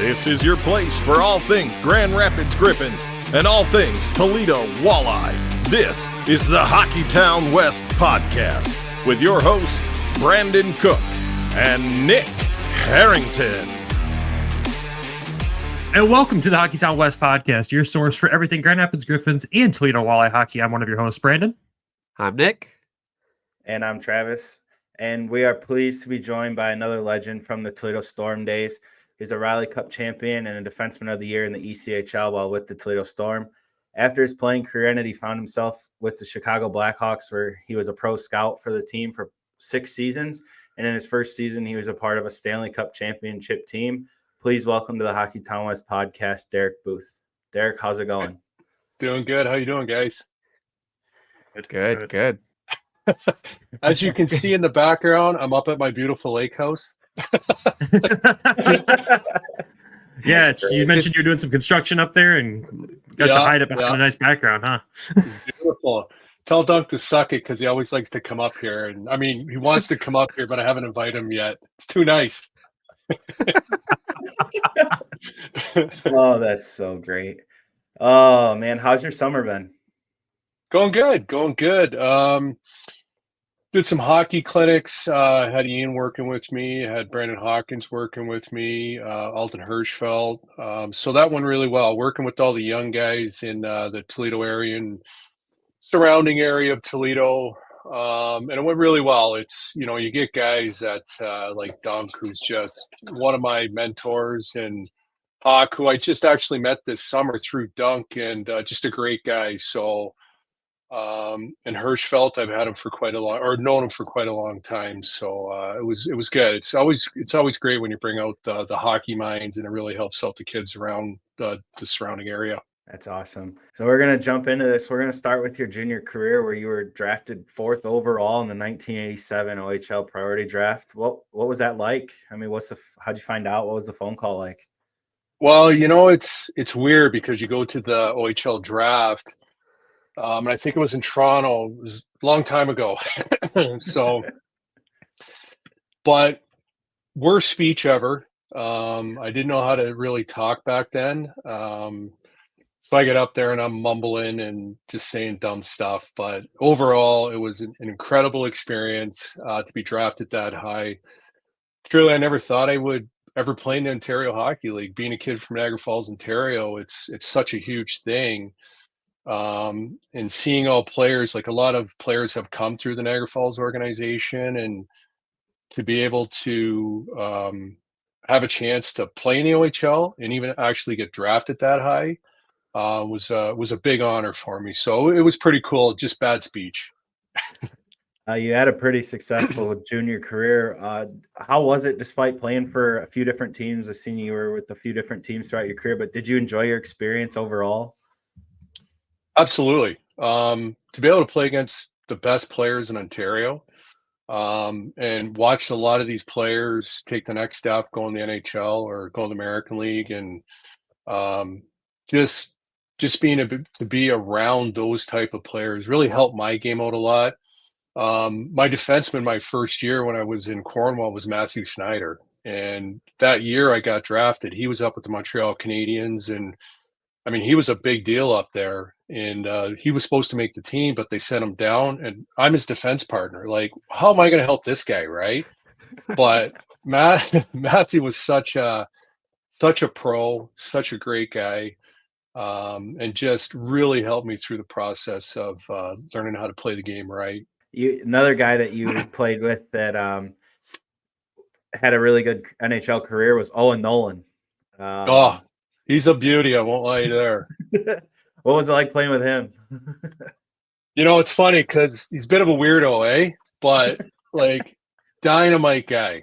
This is your place for all things Grand Rapids Griffins and all things Toledo Walleye. This is the Hockeytown West Podcast with your host, Brandon Cook and Nick Harrington. And welcome to the Hockeytown West Podcast, your source for everything Grand Rapids Griffins and Toledo Walleye hockey. I'm one of your hosts, Brandon. I'm Nick. And I'm Travis. And we are pleased to be joined by another legend from the Toledo Storm days. He's a Riley Cup champion and a Defenseman of the Year in the ECHL while with the Toledo Storm. After his playing career ended, he found himself with the Chicago Blackhawks, where he was a pro scout for the team for 6 seasons. And in his first season, he was a part of a Stanley Cup championship team. Please welcome to the Hockeytown West Podcast, Derek Booth. Derek, how's it going? Doing good. How you doing, guys? Good. As you can see in the background, I'm up at my beautiful lake house. Yeah, you mentioned you're doing some construction up there and got to hide it behind a nice background, huh? Beautiful. Tell Dunk to suck it because he always likes to come up here. And I mean, he wants to come up here, but I haven't invited him yet. It's too nice. Oh, that's so great. Oh, man, how's your summer been? Going good. Did some hockey clinics. Had Ian working with me. Had Brandon Hawkins working with me. Alden Hirschfeld. So that went really well. Working with all the young guys in the Toledo area and surrounding area of Toledo. And it went really well. It's, you get guys that like Dunk, who's just one of my mentors, and Hawk, who I just actually met this summer through Dunk, and just a great guy. So, and Hirschfeld, I've had him for known him for quite a long time. So it was good. It's always great when you bring out the hockey minds, and it really helps out the kids around the surrounding area. That's awesome. So we're going to jump into this. We're going to start with your junior career, where you were drafted 4th overall in the 1987 OHL priority draft. What was that like? I mean, how'd you find out? What was the phone call like? Well, it's weird because you go to the OHL draft, and I think it was in Toronto. It was a long time ago. So, but worst speech ever. I didn't know how to really talk back then. So I get up there and I'm mumbling and just saying dumb stuff. But overall, it was an incredible experience to be drafted that high. Truly, I never thought I would ever play in the Ontario Hockey League. Being a kid from Niagara Falls, Ontario, it's such a huge thing. And seeing all players, like a lot of players have come through the Niagara Falls organization, and to be able to have a chance to play in the OHL and even actually get drafted that high was a big honor for me. So it was pretty cool. Just bad speech. You had a pretty successful junior career. How was it, despite playing for a few different teams? I've seen you were with a few different teams throughout your career, but did you enjoy your experience overall? Absolutely. To be able to play against the best players in Ontario, and watch a lot of these players take the next step, go in the NHL or go in the American League, and just being able to be around those type of players really helped my game out a lot. My defenseman my first year when I was in Cornwall was Matthew Schneider. And that year I got drafted, he was up with the Montreal Canadiens. And I mean, he was a big deal up there. And he was supposed to make the team, but they sent him down. And I'm his defense partner. Like, how am I going to help this guy, right? But Matthew was such a pro, such a great guy. And just really helped me through the process of learning how to play the game right. Another guy that you played with that had a really good NHL career was Owen Nolan. He's a beauty. I won't lie there. What was it like playing with him? It's funny because he's a bit of a weirdo, eh? But like dynamite guy.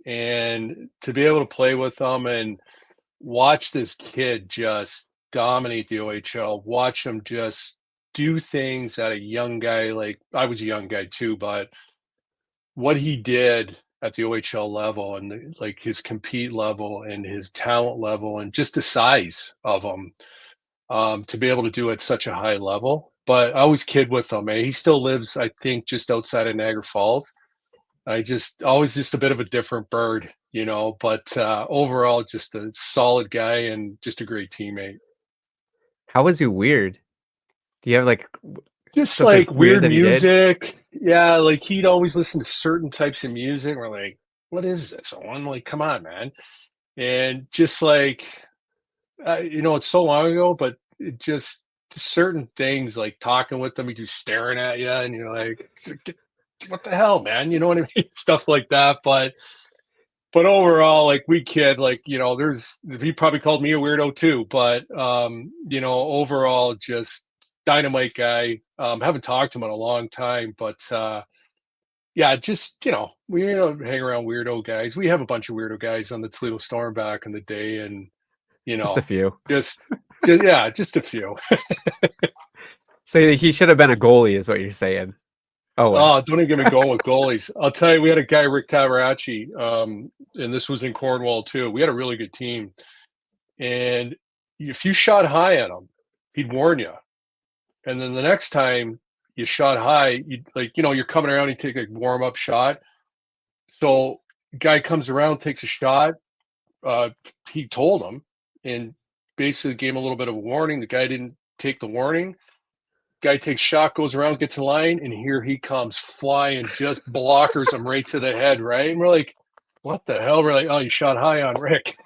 And to be able to play with him and watch this kid just dominate the OHL, watch him just do things at a young guy. Like, I was a young guy too, but what he did at the OHL level and like his compete level and his talent level and just the size of him, to be able to do it at such a high level. But I always kid with him, eh? He still lives, I think, just outside of Niagara Falls. Always just a bit of a different bird. but overall, just a solid guy and just a great teammate. How was he weird? Do you have like just something like weird that he did? music? Yeah, like he'd always listen to certain types of music. We're like, what is this? I'm like, come on, man. And just like, it's so long ago, but it just certain things like talking with them, he's just staring at you, and you're like, what the hell, man? You know what I mean? Stuff like that. But overall, like we kid, like, he probably called me a weirdo too, but, overall just dynamite guy. Haven't talked to him in a long time, but, yeah, just, we hang around weirdo guys. We have a bunch of weirdo guys on the Toledo Storm back in the day, and, just a few. Just a few. So he should have been a goalie, is what you're saying. Oh, don't even get me going with goalies. I'll tell you, we had a guy, Rick Tabaracci, and this was in Cornwall too. We had a really good team. And if you shot high at him, he'd warn you. And then the next time you shot high, you're coming around, you take a warm-up shot. So guy comes around, takes a shot. He told him and basically gave him a little bit of a warning. The guy didn't take the warning. Guy takes shot, goes around, gets in line, and here he comes flying, just blockers him right to the head, right? And we're like, what the hell? We're like, oh, you shot high on Rick.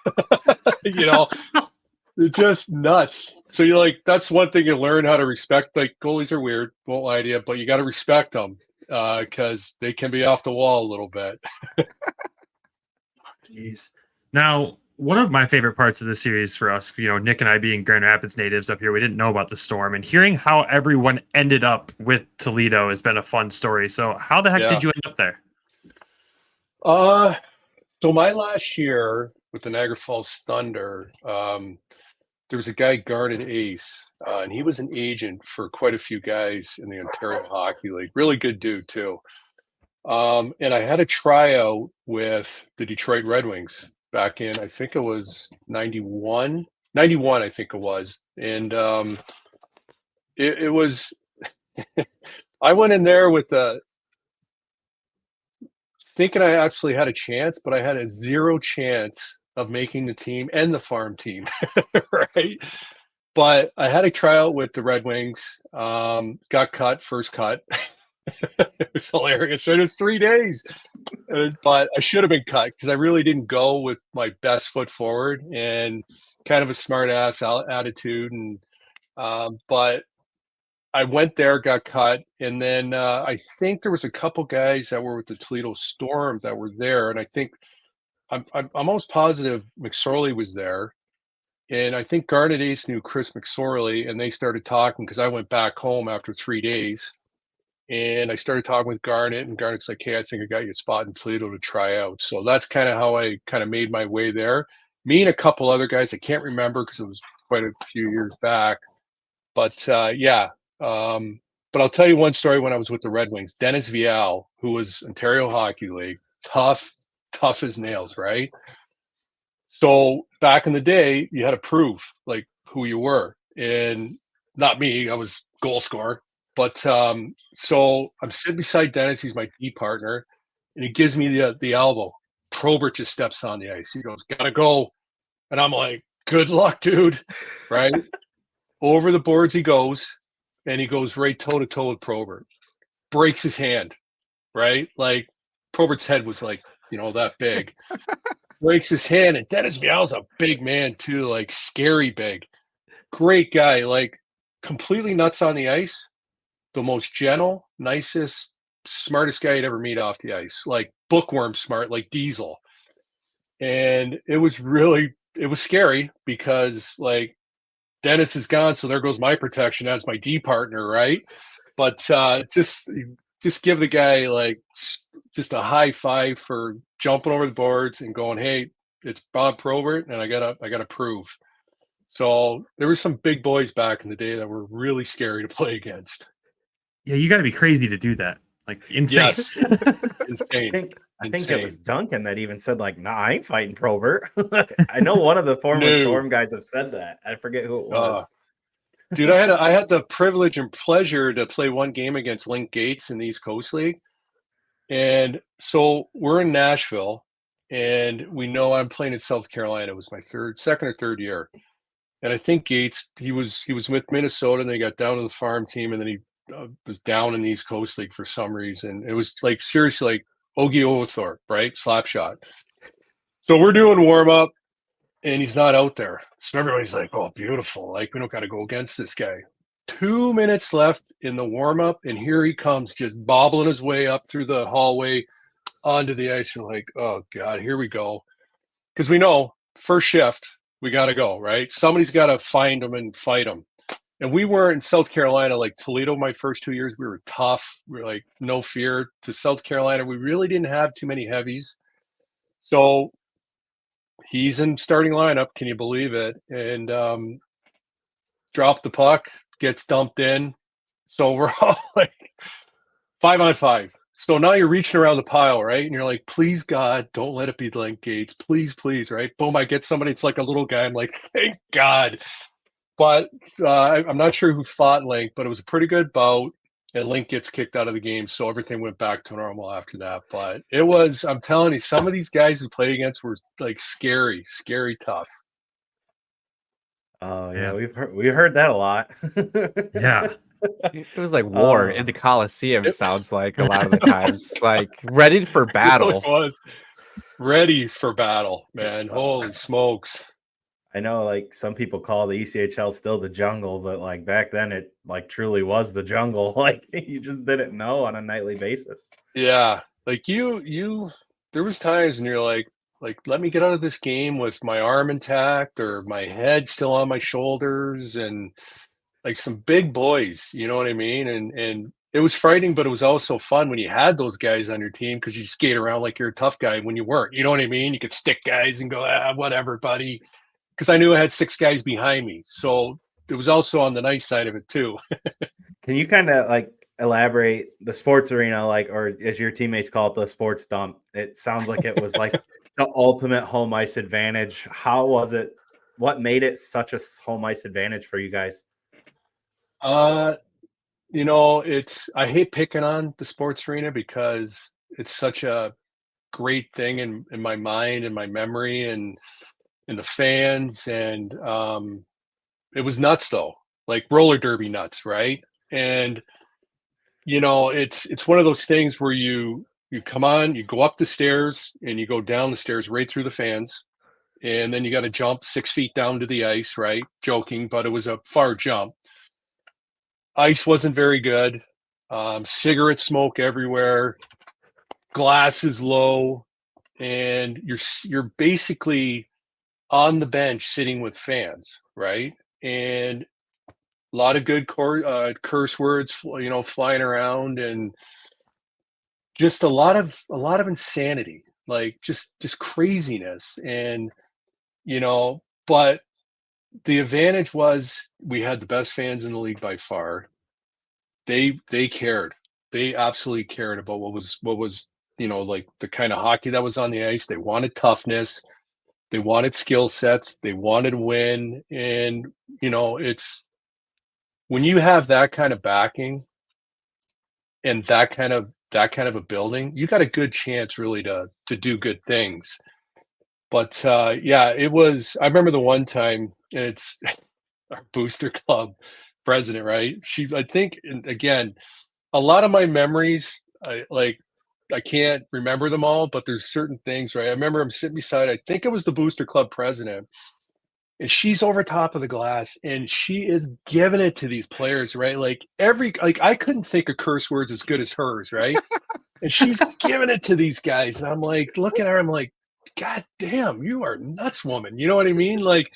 They're just nuts. So you're like, that's one thing you learn how to respect. Like, goalies are weird, won't lie to you, but you got to respect them because they can be off the wall a little bit. Jeez. Now, one of my favorite parts of the series for us, Nick and I being Grand Rapids natives up here, we didn't know about the Storm, and hearing how everyone ended up with Toledo has been a fun story. So how the heck did you end up there? So my last year with the Niagara Falls Thunder, there was a guy, Garnet Ace, and he was an agent for quite a few guys in the Ontario Hockey League. Really good dude too. And I had a tryout with the Detroit Red Wings back in, I think it was 91, I think it was. And it was, I went in there with thinking I actually had a chance, but I had a 0 chance of making the team and the farm team, right? But I had a tryout with the Red Wings, got cut, first cut. It was hilarious. Right? It was 3 days, but I should have been cut because I really didn't go with my best foot forward and kind of a smart ass attitude. And but I went there, got cut, and then I think there was a couple guys that were with the Toledo Storm that were there, and I think I'm almost positive McSorley was there. And I think Garnet Ace knew Chris McSorley, and they started talking because I went back home after 3 days. And I started talking with Garnet, and Garnet's like, hey, I think I got you a spot in Toledo to try out. So that's kind of how I kind of made my way there. Me and a couple other guys, I can't remember because it was quite a few years back. But yeah. But I'll tell you one story when I was with the Red Wings. Dennis Vial, who was Ontario Hockey League, tough as nails, right? So back in the day, you had to prove like who you were. And not me, I was goal scorer. But so I'm sitting beside Dennis. He's my D partner, and he gives me the elbow. Probert just steps on the ice. He goes, "Gotta go," and I'm like, "Good luck, dude!" Right over the boards he goes, and he goes right toe to toe with Probert. Breaks his hand. Right, like Probert's head was like that big. Breaks his hand, and Dennis Vial's a big man too, like scary big. Great guy, like completely nuts on the ice. The most gentle, nicest, smartest guy you'd ever meet off the ice, like bookworm smart, like Diesel. And it was scary because like Dennis is gone, so there goes my protection as my D partner, right? But just give the guy like just a high five for jumping over the boards and going, hey, it's Bob Probert, and I gotta prove. So there were some big boys back in the day that were really scary to play against. Yeah, you got to be crazy to do that. Like insane. Yes. Insane. I think it was Duncan that even said like, "Nah, I ain't fighting Probert." I know one of the former Storm guys have said that. I forget who it was. Dude, I had the privilege and pleasure to play one game against Link Gates in the East Coast League, and so we're in Nashville, and we know I'm playing in South Carolina. It was my second or third year. And I think Gates, he was with Minnesota, and they got down to the farm team, and then he was down in the East Coast League for some reason. It was like seriously like Ogie Othorpe, right? Slap shot. So we're doing warm up, and he's not out there. So everybody's like, "Oh, beautiful! Like we don't got to go against this guy." 2 minutes left in the warm up, and here he comes, just bobbling his way up through the hallway onto the ice. And we're like, "Oh God, here we go," because we know first shift we got to go, right? Somebody's got to find them and fight them. And we were in South Carolina, like Toledo, my first 2 years, we were tough. We were like, no fear. To South Carolina, we really didn't have too many heavies. So he's in starting lineup. Can you believe it? And dropped the puck, gets dumped in. So we're all like 5-on-5. So now you're reaching around the pile, right? And you're like, please, God, don't let it be like Gates. Please, please, right? Boom, I get somebody. It's like a little guy. I'm like, thank God. But I'm not sure who fought Link, but it was a pretty good bout. And Link gets kicked out of the game. So everything went back to normal after that. But it was, I'm telling you, some of these guys who played against were like scary tough. Oh, yeah. We heard that a lot. Yeah. It was like war in the Coliseum, it sounds like a lot of the times. Like ready for battle. It was ready for battle, man. Holy smokes. I know like some people call the ECHL still the jungle, but like back then it like truly was the jungle. Like you just didn't know on a nightly basis. Yeah. Like you there was times and you're like, let me get out of this game with my arm intact or my head still on my shoulders, and like some big boys, you know what I mean? And it was frightening, but it was also fun when you had those guys on your team because you skate around like you're a tough guy when you weren't. You know what I mean? You could stick guys and go, whatever, buddy. Because I knew I had 6 guys behind me. So it was also on the nice side of it too. Can you kind of like elaborate the sports arena, like, or as your teammates call it, the sports dump? It sounds like it was like the ultimate home ice advantage. How was it? What made it such a home ice advantage for you guys? You know, I hate picking on the sports arena because it's such a great thing in my mind and my memory and the fans. And it was nuts though, like roller derby nuts, right? And you know, it's one of those things where you come on, you go up the stairs and you go down the stairs right through the fans, and then you got to jump 6 feet down to the ice, right? Joking, but it was a far jump. Ice wasn't very good. Cigarette smoke everywhere. Glass is low, and you're basically on the bench sitting with fans, right? And a lot of good curse words, you know, flying around, and just a lot of insanity, like just craziness, and you know, but the advantage was we had the best fans in the league by far. They cared. They absolutely cared about what was, you know, like the kind of hockey that was on the ice. They wanted toughness. They wanted skill sets. They wanted to win. And, you know, it's when you have that kind of backing and that kind of a building, you got a good chance really to do good things. But yeah, it was, I remember the one time, it's our booster club president, right? I think, and again, a lot of my memories, I can't remember them all, but there's certain things, right? I remember I'm sitting beside, I think it was the booster club president, and she's over top of the glass and she is giving it to these players, right? Like I couldn't think of curse words as good as hers, right? And she's giving it to these guys. And I'm like, looking at her, I'm like, God damn, you are nuts, woman. You know what I mean? Like,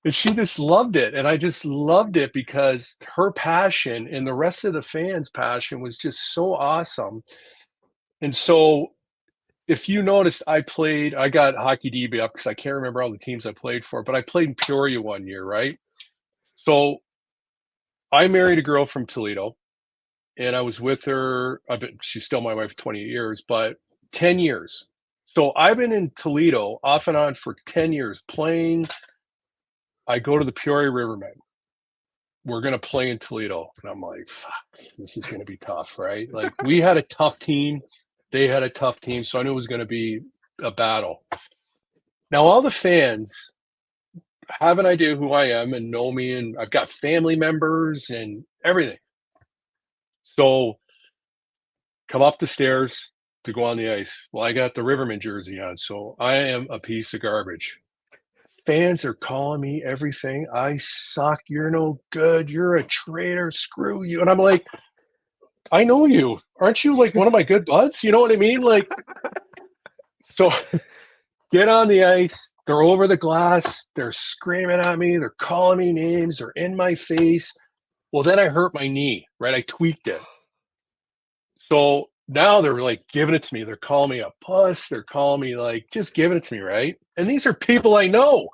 and she just loved it. And I just loved it because her passion and the rest of the fans' passion was just so awesome. And so if you noticed, I got hockey DB up because I can't remember all the teams I played for, but I played in Peoria one year, right? So I married a girl from Toledo, and I was with her. She's still my wife 20 years, but 10 years. So I've been in Toledo off and on for 10 years playing. I go to the Peoria Rivermen. We're going to play in Toledo. And I'm like, fuck, this is going to be tough, right? Like we had a tough team. They had a tough team. So I knew it was going to be a battle. Now, all the fans have an idea who I am and know me, and I've got family members and everything. So come up the stairs to go on the ice. Well, I got the Riverman jersey on, so I am a piece of garbage. Fans are calling me everything. I suck. You're no good. You're a traitor. Screw you. And I'm like, I know you. Aren't you like one of my good buds? You know what I mean? Like, so get on the ice. They're over the glass. They're screaming at me. They're calling me names. They're in my face. Well, then I hurt my knee, right? I tweaked it. So now they're like giving it to me. They're calling me a puss. They're calling me like just giving it to me, right? And these are people I know.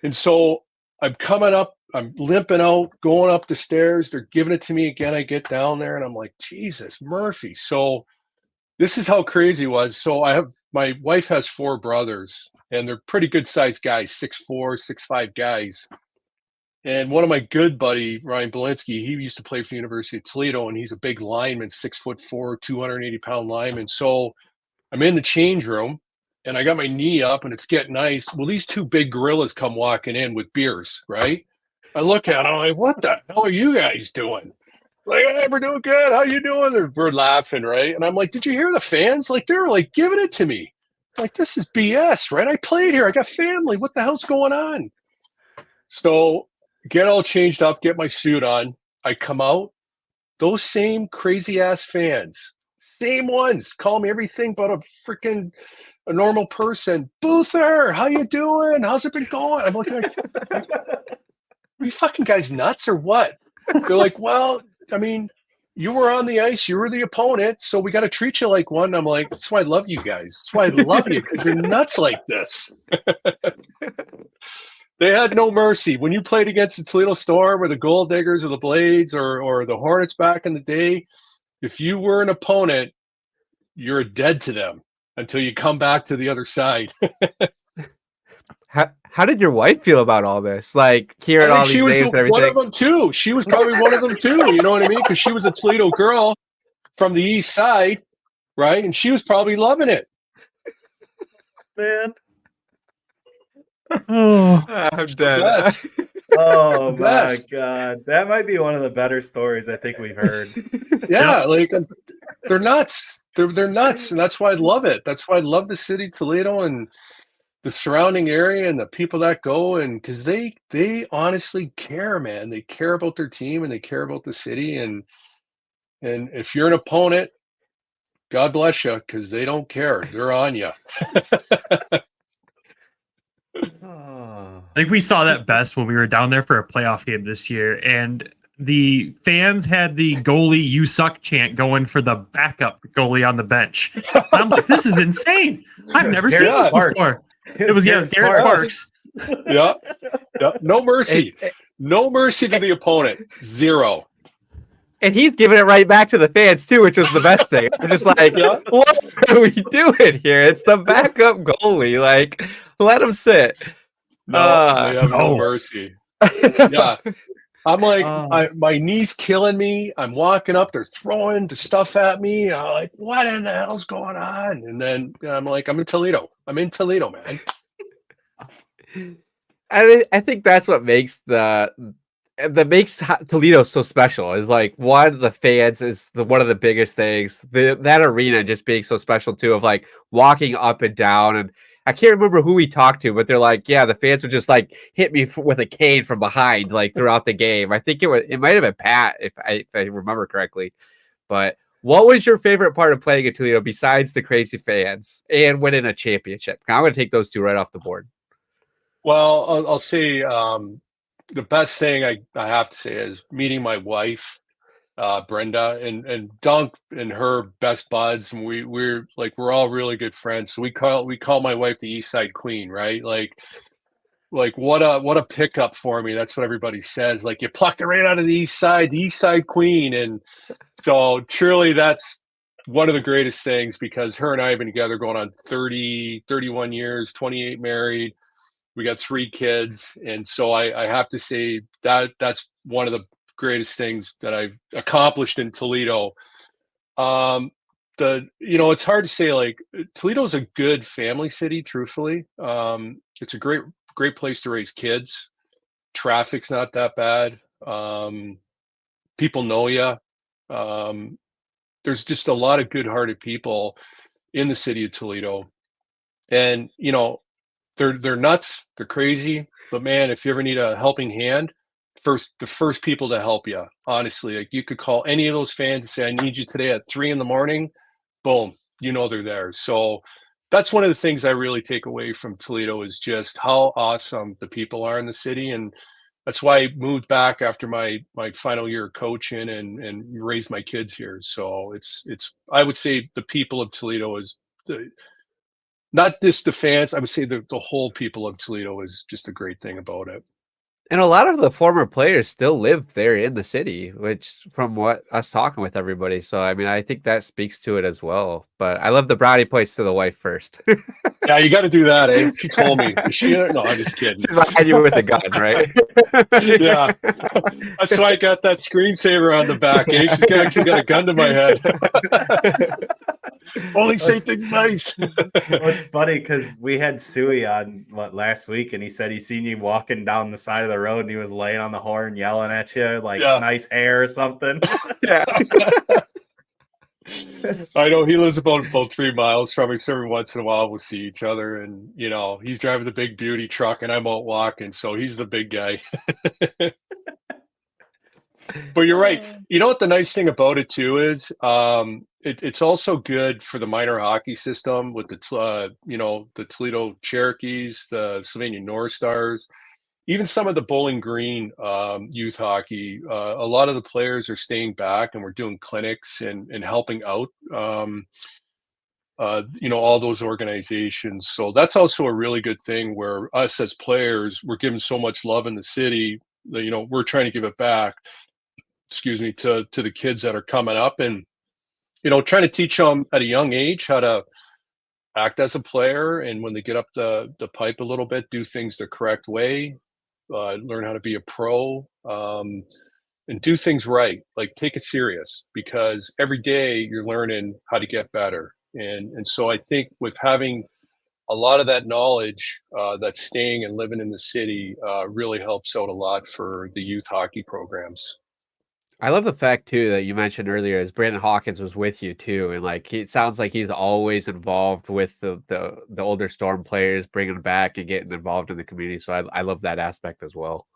And so I'm coming up, I'm limping out, going up the stairs. They're giving it to me again. I get down there and I'm like, Jesus, Murphy. So this is how crazy it was. So my wife has 4 brothers, and they're pretty good sized guys, 6'4", 6'5" guys. And one of my good buddy, Ryan Belinsky, he used to play for the University of Toledo, and he's a big lineman, 6'4", 280-pound lineman. So I'm in the change room, and I got my knee up, and it's getting ice. Well, these 2 big gorillas come walking in with beers, right? I look at them, I'm like, what the hell are you guys doing? Like, hey, we're doing good. How you doing? We're laughing, right? And I'm like, did you hear the fans? Like, they were like giving it to me. Like, this is BS, right? I played here. I got family. What the hell's going on? So get all changed up, get my suit on. I come out. Those same crazy ass fans, same ones, call me everything but a normal person. Boother, how you doing? How's it been going? I'm looking like, are you fucking guys nuts or what? They're like, well, I mean, you were on the ice, you were the opponent, so we got to treat you like one. I'm like, that's why I love you guys. That's why I love you, because you're nuts like this. They had no mercy. When you played against the Toledo Storm or the Gold Diggers or the Blades or the Hornets back in the day, if you were an opponent, you're dead to them until you come back to the other side. How did your wife feel about all this? Like hearing all these names and everything. One of them too. She was probably one of them too. You know what I mean? Because she was a Toledo girl from the east side, right? And she was probably loving it. Man. Oh, I'm dead. Oh my God. That might be one of the better stories I think we've heard. Yeah, like they're nuts. They're nuts. And that's why I love it. That's why I love the city of Toledo and the surrounding area and the people that go, and because they honestly care, man. They care about their team and they care about the city. And if you're an opponent, God bless you, because they don't care. They're on you. I think we saw that best when we were down there for a playoff game this year, and the fans had the goalie "you suck" chant going for the backup goalie on the bench. I'm like, this is insane. I've never seen this before. It was Garrett Sparks. Yeah. No mercy. No mercy to the opponent. Zero. And he's giving it right back to the fans too, which was the best thing. I'm just like, what are we doing here? It's the backup goalie. Like, let him sit. No, they have no mercy. Yeah. I'm like, my knee's killing me. I'm walking up. They're throwing the stuff at me. I'm like, what in the hell's going on? And then I'm like, I'm in Toledo. I'm in Toledo, man. I think that's what makes makes Toledo so special. Is like, one, the fans is one of the biggest things. That arena just being so special too, of like walking up and down. And I can't remember who we talked to, but they're like, yeah, the fans would just like hit me with a cane from behind, like throughout the game. I think it might have been Pat, if I remember correctly. But what was your favorite part of playing at Toledo besides the crazy fans and winning a championship? I'm going to take those two right off the board. Well, I'll say the best thing I have to say is meeting my wife, Brenda, and Dunk and her best buds, and we're all really good friends. So we call my wife the East Side Queen, right? Like what a pickup for me. That's what everybody says. Like, you plucked it right out of the East Side Queen. And so truly that's one of the greatest things, because her and I have been together going on 31 years, 28 married. We got 3 kids. And so I have to say that's one of the greatest things that I've accomplished in Toledo. The it's hard to say. Like Toledo's a good family city. Truthfully, it's a great place to raise kids. Traffic's not that bad. People know you. There's just a lot of good-hearted people in the city of Toledo, and they're nuts, they're crazy, but man, if you ever need a helping hand, the first people to help you, honestly, like you could call any of those fans and say, I need you today at 3 a.m. Boom, they're there. So that's one of the things I really take away from Toledo is just how awesome the people are in the city. And that's why I moved back after my final year of coaching and raised my kids here. So it's I would say the people of Toledo is not just the fans. I would say the whole people of Toledo is just a great thing about it. And a lot of the former players still live there in the city, which from what us talking with everybody. So, I mean, I think that speaks to it as well. But I love the brownie points to the wife first. Yeah, you got to do that, eh? She told me. Is she? No, I'm just kidding. She's behind you with a gun, right? Yeah. That's why I got that screensaver on the back, eh? She's actually got a gun to my head. Only say things nice. Well, it's funny because we had Suey on last week, and he said he seen you walking down the side of the road, and he was laying on the horn yelling at you like nice hair or something. Yeah. I know he lives about 3 miles from me, so every once in a while we'll see each other, and he's driving the big beauty truck and I'm out walking, so he's the big guy. But you're right. You know what the nice thing about it too is it's also good for the minor hockey system with the Toledo Cherokees, the Sylvania North Stars, even some of the Bowling Green youth hockey. A lot of the players are staying back, and we're doing clinics and helping out all those organizations. So that's also a really good thing where us as players, we're given so much love in the city that, we're trying to give it back, to the kids that are coming up, and, trying to teach them at a young age how to act as a player. And when they get up the pipe a little bit, do things the correct way, learn how to be a pro, and do things right. Like take it serious, because every day you're learning how to get better. And so I think with having a lot of that knowledge, that's staying and living in the city, really helps out a lot for the youth hockey programs. I love the fact too that you mentioned earlier is Brandon Hawkins was with you too, and like it sounds like he's always involved with the older Storm players, bringing them back and getting involved in the community. So I love that aspect as well.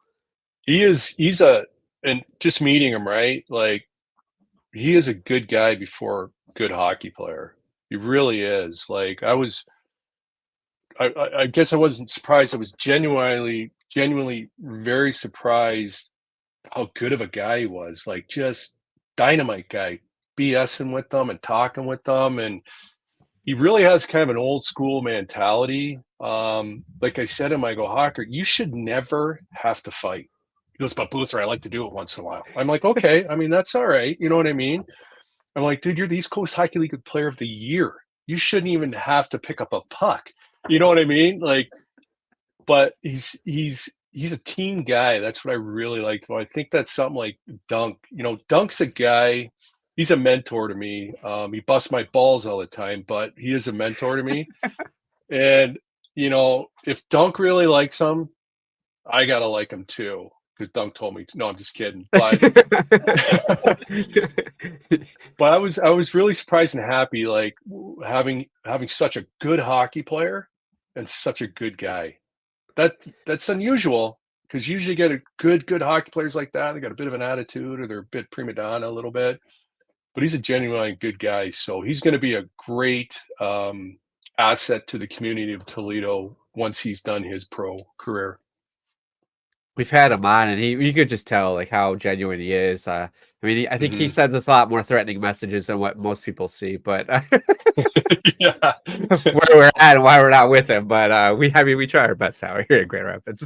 He's and just meeting him, right? Like he is a good guy before good hockey player. He really is. Like I guess I wasn't surprised. I was genuinely very surprised how good of a guy he was. Like just dynamite guy, BSing with them and talking with them. And he really has kind of an old school mentality. Like I said to him, I go, Hawker, you should never have to fight. He goes, but Boother, I like to do it once in a while. I'm like, okay, I mean, that's all right. You know what I mean? I'm like, dude, you're the East Coast Hockey League Player of the Year. You shouldn't even have to pick up a puck. You know what I mean? Like, but he's a team guy. That's what I really liked. Well, I think that's something like Dunk. Dunk's a guy. He's a mentor to me. He busts my balls all the time, but he is a mentor to me. And if Dunk really likes him, I gotta like him too. Because Dunk told me to. No, I'm just kidding. But but I was really surprised and happy, like having such a good hockey player and such a good guy. That's unusual, because you usually get a good hockey players like that. They got a bit of an attitude, or they're a bit prima donna a little bit. But he's a genuinely good guy, so he's going to be a great asset to the community of Toledo once he's done his pro career. We've had him on, and you could just tell like how genuine he is. I mean, I think he sends us a lot more threatening messages than what most people see. But yeah, where we're at and why we're not with him. But we try our best out here in Grand Rapids.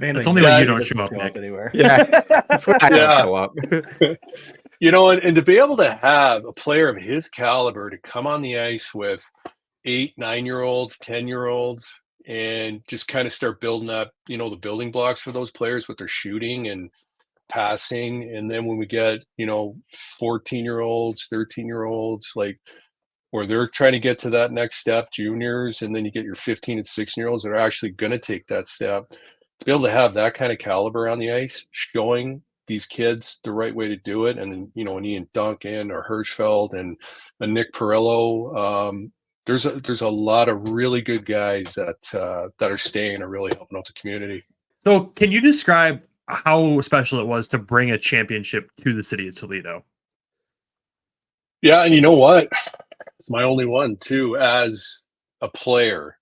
Man, it's only when you don't show up, Nick. Anywhere. Yeah, that's when I don't show up. And to be able to have a player of his caliber to come on the ice with 8, 9-year-olds, 10-year-olds, and just kind of start building up, the building blocks for those players with their shooting. And passing. And then when we get, 14-year-olds, 13-year-olds, like where they're trying to get to that next step, juniors, and then you get your 15 and 16-year-olds that are actually going to take that step, to be able to have that kind of caliber on the ice, showing these kids the right way to do it. And then, an Ian Duncan or Hirschfeld and a Nick Perillo, there's a lot of really good guys that are staying and really helping out the community. So can you describe how special it was to bring a championship to the city of Toledo? Yeah, and you know what? It's my only one too, as a player.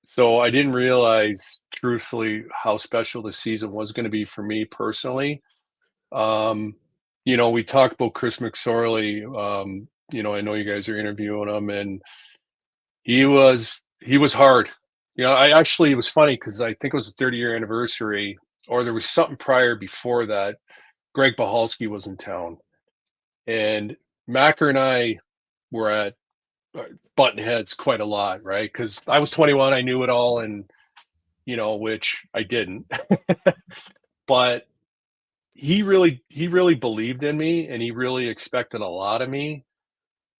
So I didn't realize, truthfully, how special the season was going to be for me personally. We talked about Chris McSorley. I know you guys are interviewing him, and he was hard. It was funny because I think it was the 30-year anniversary, or there was something prior before that. Greg Bahalski was in town, and Macker and I were at button heads quite a lot, right? Because I was 21, I knew it all, and which I didn't. But he really believed in me, and he really expected a lot of me.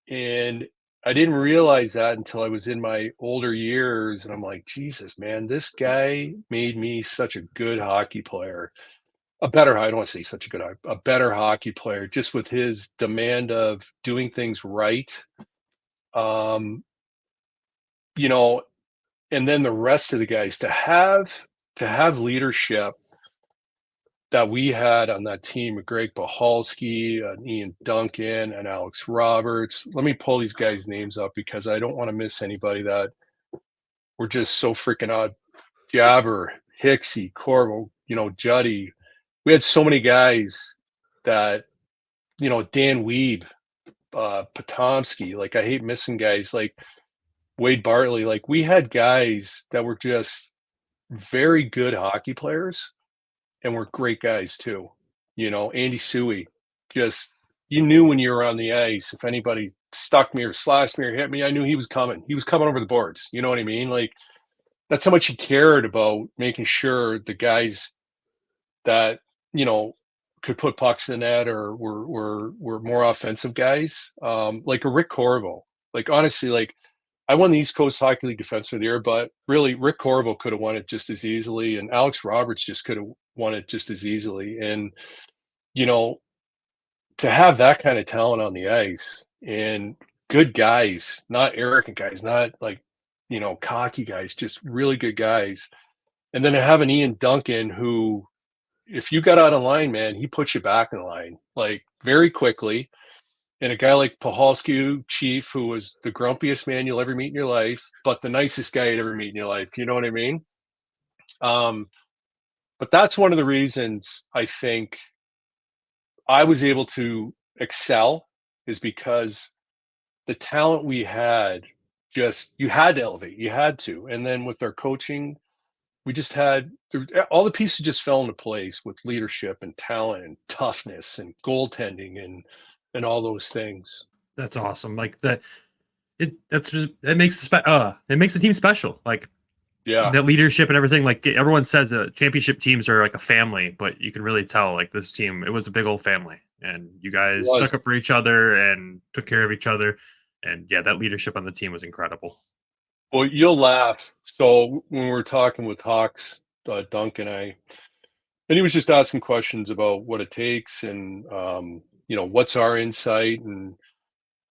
And I didn't realize that until I was in my older years, and I'm like, Jesus, man, this guy made me such a good hockey player. I don't want to say such a better hockey player, just with his demand of doing things right. And then the rest of the guys to have leadership that we had on that team with Greg Bahalski, Ian Duncan, and Alex Roberts. Let me pull these guys' names up because I don't want to miss anybody that were just so freaking odd. Jabber, Hicksy, Corvo, Juddy. We had so many guys that, Dan Weeb, Potomsky. Like, I hate missing guys like Wade Bartley. Like, we had guys that were just very good hockey players and were great guys too. Andy Suey, just, you knew when you were on the ice, if anybody stuck me or slashed me or hit me, I knew he was coming. He was coming over the boards. You know what I mean? Like, that's how much he cared about making sure the guys that, could put pucks in the net or were more offensive guys. Like a Rick Corvo. Like, honestly, like, I won the East Coast Hockey League Defenseman of the Year, but really Rick Corvo could have won it just as easily, and Alex Roberts just could have won it just as easily. And, to have that kind of talent on the ice and good guys, not arrogant guys, not like, cocky guys, just really good guys. And then to have an Ian Duncan who, if you got out of line, man, he puts you back in line, like, very quickly. And a guy like Pahalski, Chief, who was the grumpiest man you'll ever meet in your life, but the nicest guy you'd ever meet in your life. You know what I mean? But that's one of the reasons I think I was able to excel, is because the talent we had, just, you had to elevate, you had to. And then with our coaching, we just had, all the pieces just fell into place with leadership and talent and toughness and goaltending and all those things. That's awesome. Like that, it makes the team special. Like, yeah, that leadership and everything. Like, everyone says championship teams are like a family, but you can really tell, like, this team, it was a big old family, and you guys stuck up for each other and took care of each other. And yeah, that leadership on the team was incredible. Well, you'll laugh. So when we were talking with Hawks, Dunk and I, and he was just asking questions about what it takes and, what's our insight. And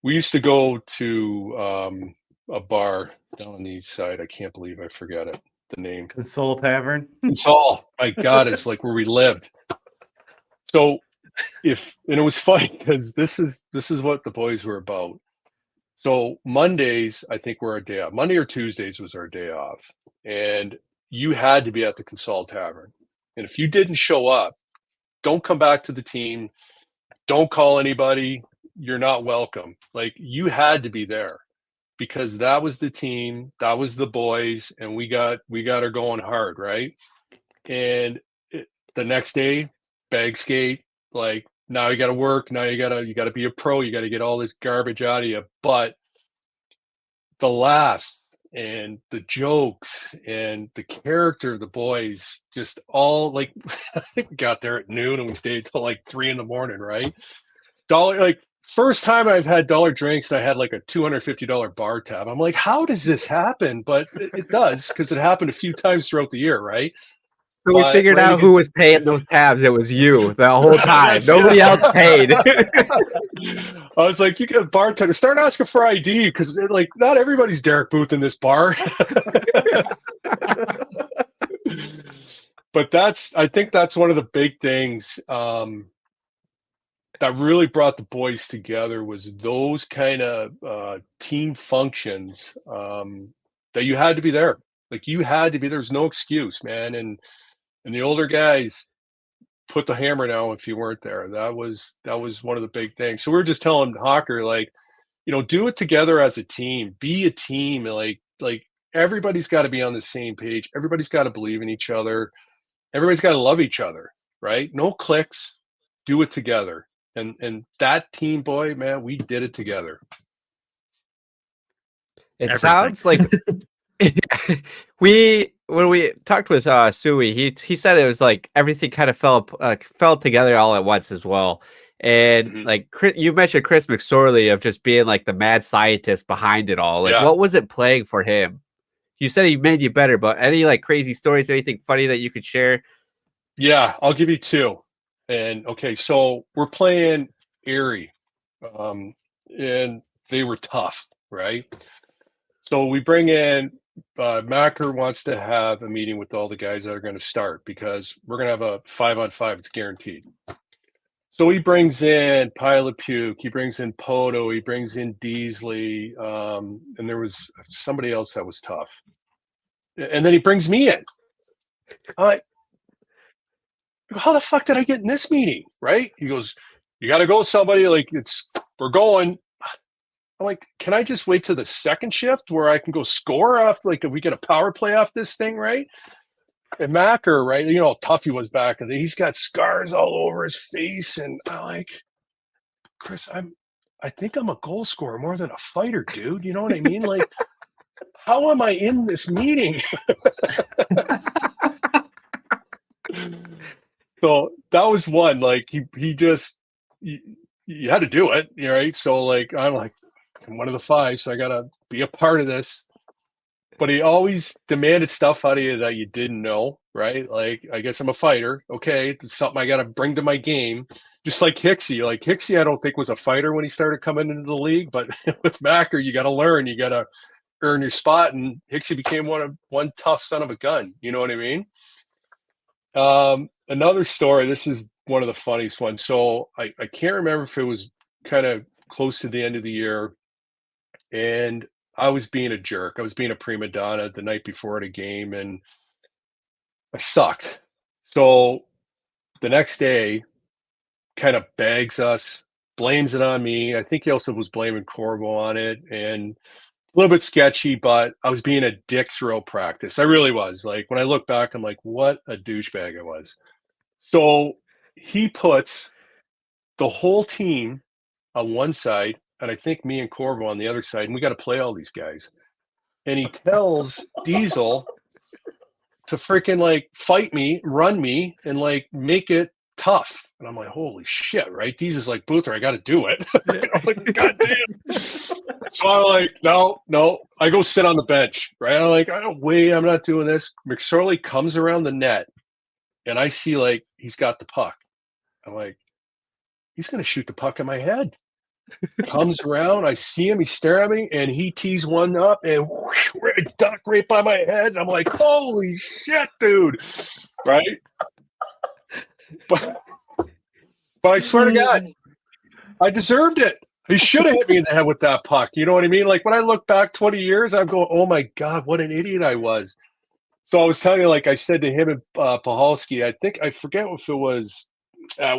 we used to go to a bar down on the east side. I can't believe I forgot it, the name. Console Tavern. Console. My God, it's like where we lived. So and it was funny because this is what the boys were about. So Mondays, I think, were our day off. Monday or Tuesdays was our day off. And you had to be at the Console Tavern. And if you didn't show up, don't come back to the team. Don't call anybody. You're not welcome. Like, you had to be there because that was the team. That was the boys. And we got her going hard, right? And the next day, bag skate, like, now you got to work. Now you got to be a pro. You got to get all this garbage out of you. But the laughs and the jokes and the character of the boys, just all like, I think we got there at noon and we stayed till like 3 a.m, right? First time I've had dollar drinks, and I had like a $250 bar tab. I'm like, how does this happen? But it does, because it happened a few times throughout the year, right? So we figured out who was paying those tabs. It was you the whole time. Nobody else paid. I was like, you get a bartender, start asking for ID, because like not everybody's Derek Booth in this bar. But I think that's one of the big things that really brought the boys together, was those kind of team functions that you had to be there. Like you had to be, there's no excuse, man. And the older guys put the hammer down if you weren't there. That was one of the big things. So we were just telling Hawker, like, do it together as a team. Be a team. Like everybody's got to be on the same page. Everybody's got to believe in each other. Everybody's got to love each other, right? No cliques. Do it together. And that team, boy, man, we did it together. It sounds like when we talked with Suey, he said it was like everything kind of fell together all at once as well. And like you mentioned Chris McSorley of just being like the mad scientist behind it all. Like, what was it playing for him? You said he made you better, but any like crazy stories, anything funny that you could share? Yeah, I'll give you two. And okay, so we're playing Erie, and they were tough, right? So we bring in Macker wants to have a meeting with all the guys that are going to start, because we're going to have a 5-on-5. It's guaranteed. So he brings in Pilapuke, he brings in Poto, he brings in Deasley, and there was somebody else that was tough. And then he brings me in. I'm like, how the fuck did I get in this meeting? Right? He goes, you got to go with somebody, like we're going. I'm like, can I just wait to the second shift where I can go score off, like if we get a power play off this thing, right? And Macker, right, how tough he was back then. He's got scars all over his face, and I'm like, Chris, I think I'm a goal scorer more than a fighter, dude. You know what I mean? Like, how am I in this meeting? So that was one. Like he just you had to do it, right? So like I'm one of the 5, so I gotta be a part of this. But he always demanded stuff out of you that you didn't know, right? Like, I guess I'm a fighter. Okay, it's something I gotta bring to my game. Just like Hicksy. Like Hicksy, I don't think was a fighter when he started coming into the league, but with Macker, you gotta learn, you gotta earn your spot, and Hicksy became one tough son of a gun. You know what I mean? Another story, this is one of the funniest ones. So I can't remember if it was kind of close to the end of the year, and I was being a jerk. I was being a prima donna the night before the game, and I sucked. So the next day, kind of bags us, blames it on me. I think he also was blaming Corvo on it, and a little bit sketchy, but I was being a dick throughout practice. I really was. Like, when I look back, I'm like, what a douchebag I was. So he puts the whole team on one side, and I think me and Corvo on the other side, and we got to play all these guys. And he tells Diesel to freaking like fight me, run me, and like make it tough. And I'm like, holy shit, right? Diesel's like, Boother, I got to do it. I'm like, God damn. So I'm like, no. I go sit on the bench, right? I'm like, I'm not doing this. McSorley comes around the net, and I see like he's got the puck. I'm like, he's going to shoot the puck in my head. Comes around, I see him, he's staring at me, and he tees one up and duck right by my head. And I'm like, holy shit, dude. Right? But I swear to God, I deserved it. He should have hit me in the head with that puck. You know what I mean? Like, when I look back 20 years, I'm going, oh my God, what an idiot I was. So I was telling you, like I said to him and Pahalski, I forget if it was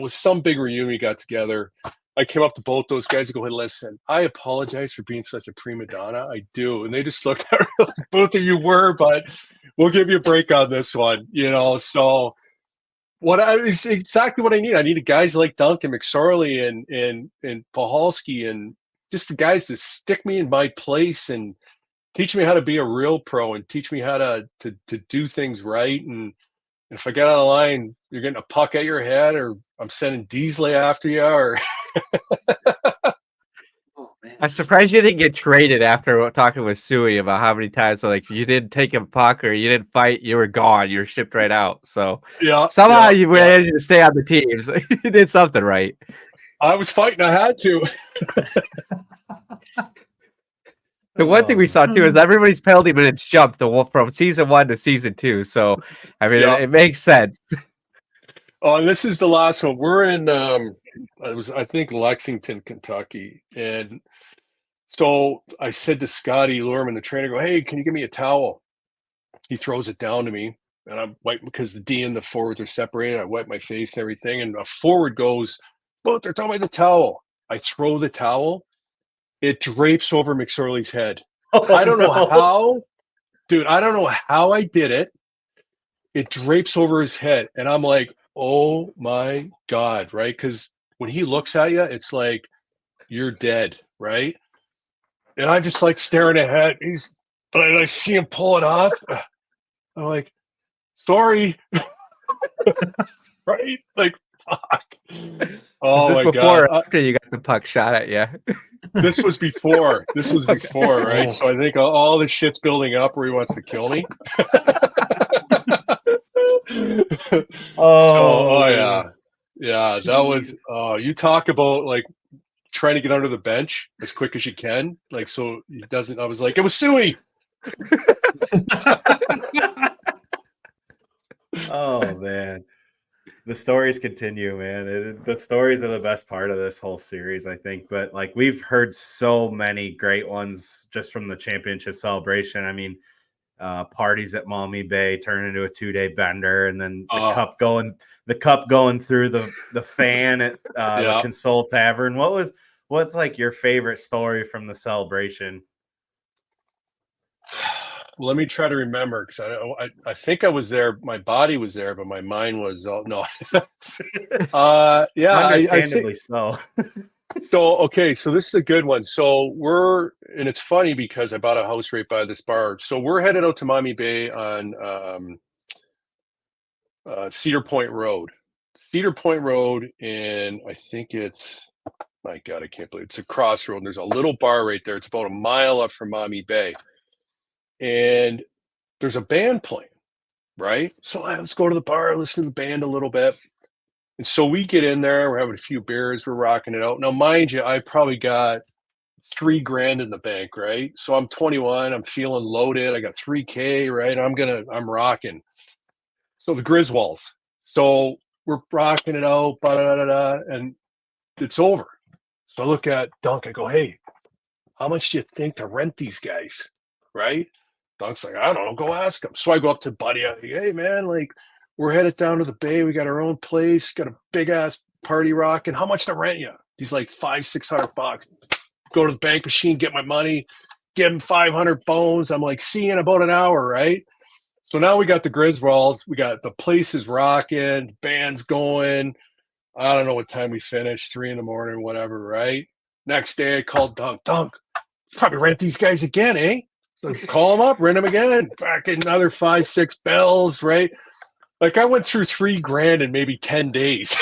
some big reunion we got together. I came up to both those guys and go, hey, listen, I apologize for being such a prima donna. I do. And they just looked at me like, both of you were, but we'll give you a break on this one, So it's exactly what I need. I need guys like Duncan, McSorley, and Pahalski, and just the guys that stick me in my place and teach me how to be a real pro and teach me how to do things right. And if I get on the line, you're getting a puck at your head, or I'm sending Diesley after you, or I'm surprised you didn't get traded after talking with Suey about how many times like you didn't take a puck or you didn't fight, you were gone. You were shipped right out. So somehow you managed to stay on the team. So you did something right. I was fighting. I had to. The one thing we saw too is everybody's penalty minutes jumped from season 1 to season 2. So I mean, it makes sense. Oh, and this is the last one. We're in I think Lexington, Kentucky, and so I said to Scotty Lurman, the trainer, go, hey, can you give me a towel? He throws it down to me, and I'm wiping because the D and the forwards are separated. I wipe my face and everything, and a forward goes, "But they're talking about the towel." I throw the towel. It drapes over McSorley's head. I don't know how, dude. I don't know how I did it. It drapes over his head, and I'm like, "Oh my God!" Right? Because when he looks at you, it's like you're dead, right? And I'm just like staring ahead. But I see him pull it off. I'm like, sorry. Right? Like, fuck. Oh, is this my before God. or after you got the puck shot at you? This was before. Right? So I think all this shit's building up where he wants to kill me. Yeah. Yeah, that was, you talk about like trying to get under the bench as quick as you can. Like, so he doesn't, I was like, it was Suey. Oh, man. The stories continue, man. The stories are the best part of this whole series, I think. But like we've heard so many great ones just from the championship celebration. I mean, parties at Maumee Bay turn into a 2-day bender, and then the cup going through the fan at the Console Tavern. What's like your favorite story from the celebration? Let me try to remember, because I think I was there. My body was there, but my mind was no. Understandably so. Okay, so this is a good one. So and it's funny because I bought a house right by this bar. So we're headed out to Maumee Bay on Cedar Point Road. And I think it's, my God, I can't believe it's a crossroad. And there's a little bar right there. It's about a mile up from Maumee Bay. And there's a band playing, right? So let's go to the bar, listen to the band a little bit. And so we get in there, we're having a few beers, we're rocking it out. Now, mind you, I probably got $3,000 in the bank, right? So I'm 21, I'm feeling loaded. I got $3K, right? I'm rocking. So the Griswolds. So we're rocking it out, and it's over. So I look at Dunk, I go, hey, how much do you think to rent these guys? Right? Dunk's like, I don't know, go ask him. So I go up to Buddy, I'm like, hey man, like we're headed down to the Bay, we got our own place, got a big ass party rocking. How much to rent you? He's like $500-600. Go to the bank machine, get my money, give him 500 bones. I'm like, see you in about an hour, right? So now we got the Griswolds, we got the place is rocking, band's going. I don't know what time we finished, 3 a.m, whatever, right? Next day I called Dunk, probably rent these guys again, eh? So call them up, rent them again, back in another 5-6 bells, right? Like I went through $3,000 in maybe 10 days.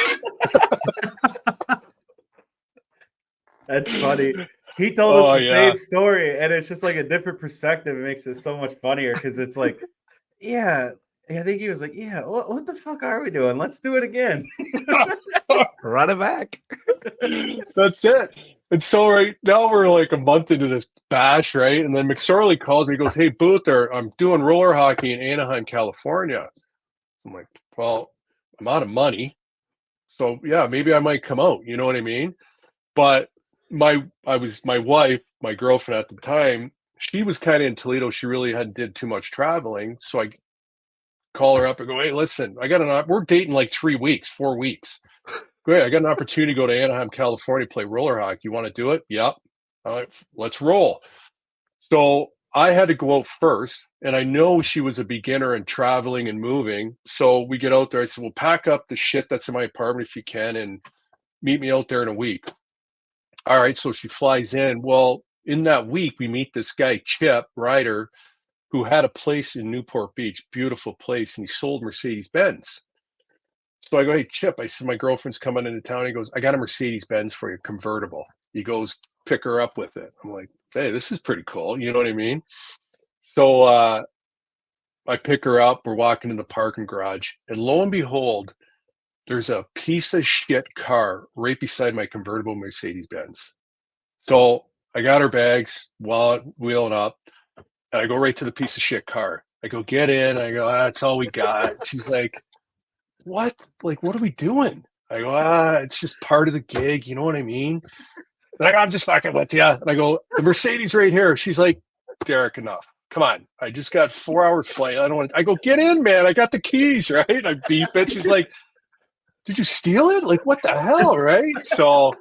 That's funny. He told us the same story, and it's just like a different perspective. It makes it so much funnier because it's like, I think he was like, what the fuck are we doing? Let's do it again. Run it back. That's it. And so right now we're like a month into this bash, right? And then McSorley calls me, he goes, hey, Boother, I'm doing roller hockey in Anaheim, California. I'm like, well, I'm out of money. So yeah, maybe I might come out. You know what I mean? But my wife, my girlfriend at the time, she was kind of in Toledo. She really hadn't did too much traveling. So I call her up and go, hey, listen, we're dating like 4 weeks. Great. I got an opportunity to go to Anaheim, California, play roller hockey. You want to do it? Yep. All right, let's roll. So I had to go out first, and I know she was a beginner in traveling and moving. So we get out there. I said, well, pack up the shit that's in my apartment if you can and meet me out there in a week. All right. So she flies in. Well, in that week, we meet this guy, Chip Ryder, who had a place in Newport Beach, beautiful place, and he sold Mercedes-Benz. So I go, hey, Chip, I said, my girlfriend's coming into town. He goes, I got a Mercedes-Benz for you, convertible. He goes, pick her up with it. I'm like, hey, this is pretty cool. You know what I mean? So I pick her up. We're walking in the parking garage. And lo and behold, there's a piece of shit car right beside my convertible Mercedes-Benz. So I got her bags, wallet, wheeling up. And I go right to the piece of shit car. I go, get in. I go, that's all we got. She's like, what? Like, what are we doing? I go, it's just part of the gig. You know what I mean? And I go, I'm just fucking with you. And I go, the Mercedes right here. She's like, Derek, enough. Come on. I just got 4-hour flight. I don't want to. I go, get in, man. I got the keys, right? I beep it. She's like, did you steal it? Like, what the hell, right? So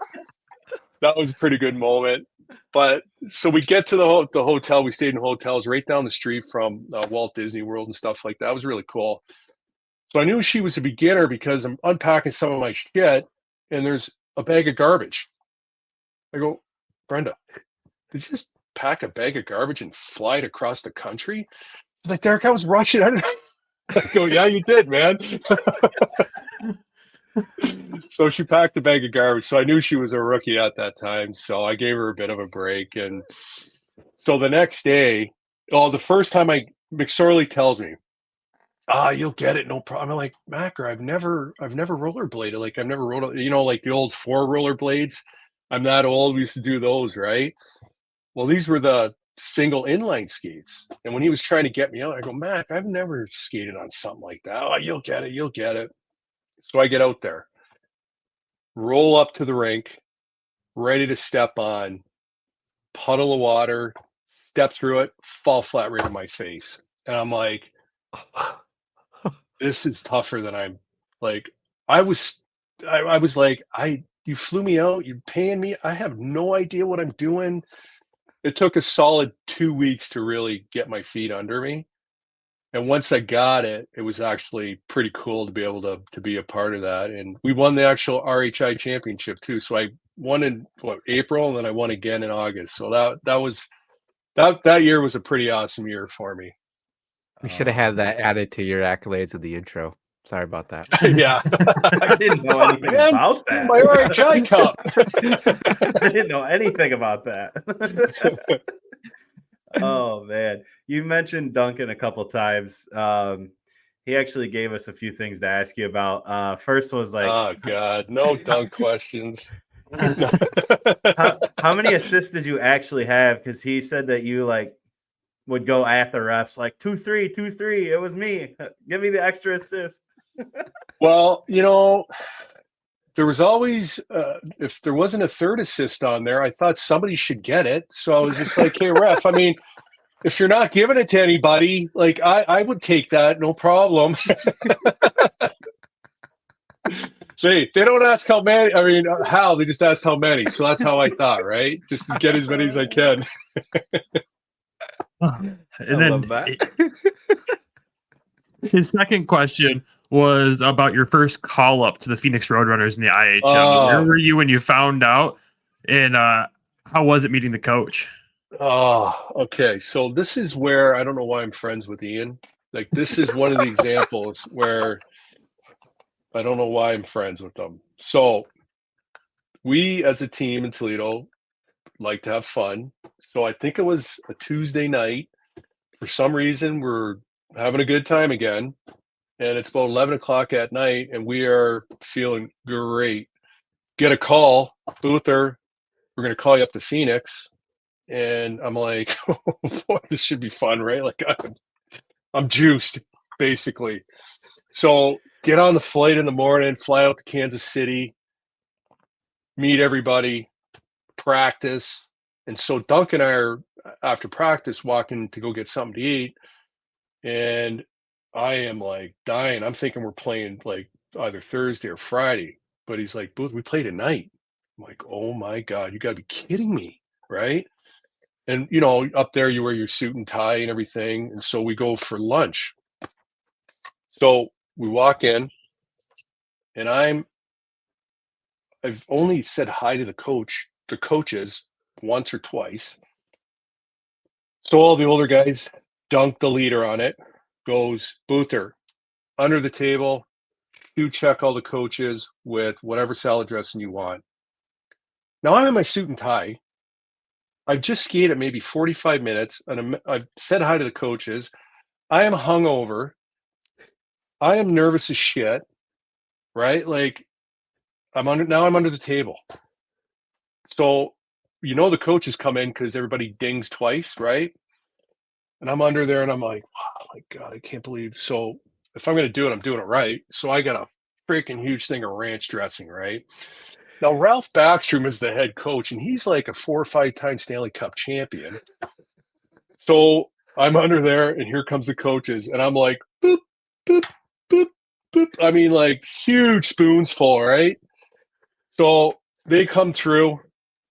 that was a pretty good moment. But so we get to the hotel. We stayed in hotels right down the street from Walt Disney World and stuff like that. It was really cool. So I knew she was a beginner because I'm unpacking some of my shit and there's a bag of garbage. I go, Brenda, did you just pack a bag of garbage and fly it across the country? She's like, Derek, I was rushing. I go, yeah, you did, man. So she packed a bag of garbage. So I knew she was a rookie at that time. So I gave her a bit of a break. And so the next day, the first time McSorley tells me, you'll get it, no problem. I'm like, Macker, I've never rollerbladed. Like I've never rode, like the old 4 roller blades. I'm that old. We used to do those, right? Well, these were the single inline skates. And when he was trying to get me out, I go, Mac, I've never skated on something like that. Oh, you'll get it. So I get out there, roll up to the rink, ready to step on, puddle of water, step through it, fall flat right in my face. And I'm like, this is tougher than I'm like, I was like, you flew me out, you're paying me. I have no idea what I'm doing. It took a solid 2 weeks to really get my feet under me. And once I got it, it was actually pretty cool to be able to be a part of that. And we won the actual RHI championship too. So I won in April, and then I won again in August. So that year was a pretty awesome year for me. We should have had that added to your accolades of the intro. Sorry about that. Yeah. I didn't know anything about that. My RHI cup. I didn't know anything about that. Oh man, you mentioned Duncan a couple times. He actually gave us a few things to ask you about. First was like, oh god, no dunk questions. how many assists did you actually have? Because he said that you would go at the refs like 2-3, 2-3. It was me. Give me the extra assist. Well, there was always, if there wasn't a third assist on there, I thought somebody should get it. So I was just like, hey, ref, I mean, if you're not giving it to anybody, like I would take that, no problem. They don't ask how many. I mean, how, they just asked how many. So that's how I thought, right? Just to get as many as I can. And then his second question was about your first call up to the Phoenix Roadrunners in the IHL. Where were you when you found out? And how was it meeting the coach? Oh, okay. So this is where I don't know why I'm friends with Ian. Like, this is one of the examples where I don't know why I'm friends with them. So we as a team in Toledo like to have fun. So I think it was a Tuesday night. For some reason, we're having a good time again. And it's about 11 o'clock at night, and we are feeling great. Get a call, Boother, we're going to call you up to Phoenix. And I'm like, oh, boy, this should be fun, right? Like, I'm juiced, basically. So get on the flight in the morning, fly out to Kansas City, meet everybody, practice. And so Dunk and I are, after practice, walking to go get something to eat. And I am like dying. I'm thinking we're playing like either Thursday or Friday. But he's like, Booth, we play tonight. I'm like, oh my God, you got to be kidding me, right? And, up there you wear your suit and tie and everything. And so we go for lunch. So we walk in, and I've only said hi to the coaches once or twice. So all the older guys dunk the leader on it, goes Boother, under the table, you check all the coaches with whatever salad dressing you want. Now I'm in my suit and tie. I've just skated maybe 45 minutes, and I've said hi to the coaches. I am hungover. I am nervous as shit, right? Like I'm under the table. So the coaches come in because everybody dings twice, right? And I'm under there, and I'm like, oh my God, I can't believe. So if I'm going to do it, I'm doing it right. So I got a freaking huge thing of ranch dressing, right? Now, Ralph Backstrom is the head coach, and he's like a 4 or 5 time Stanley Cup champion. So I'm under there, and here comes the coaches, and I'm like, boop, boop, boop, boop. I mean, like huge spoons full, right? So they come through.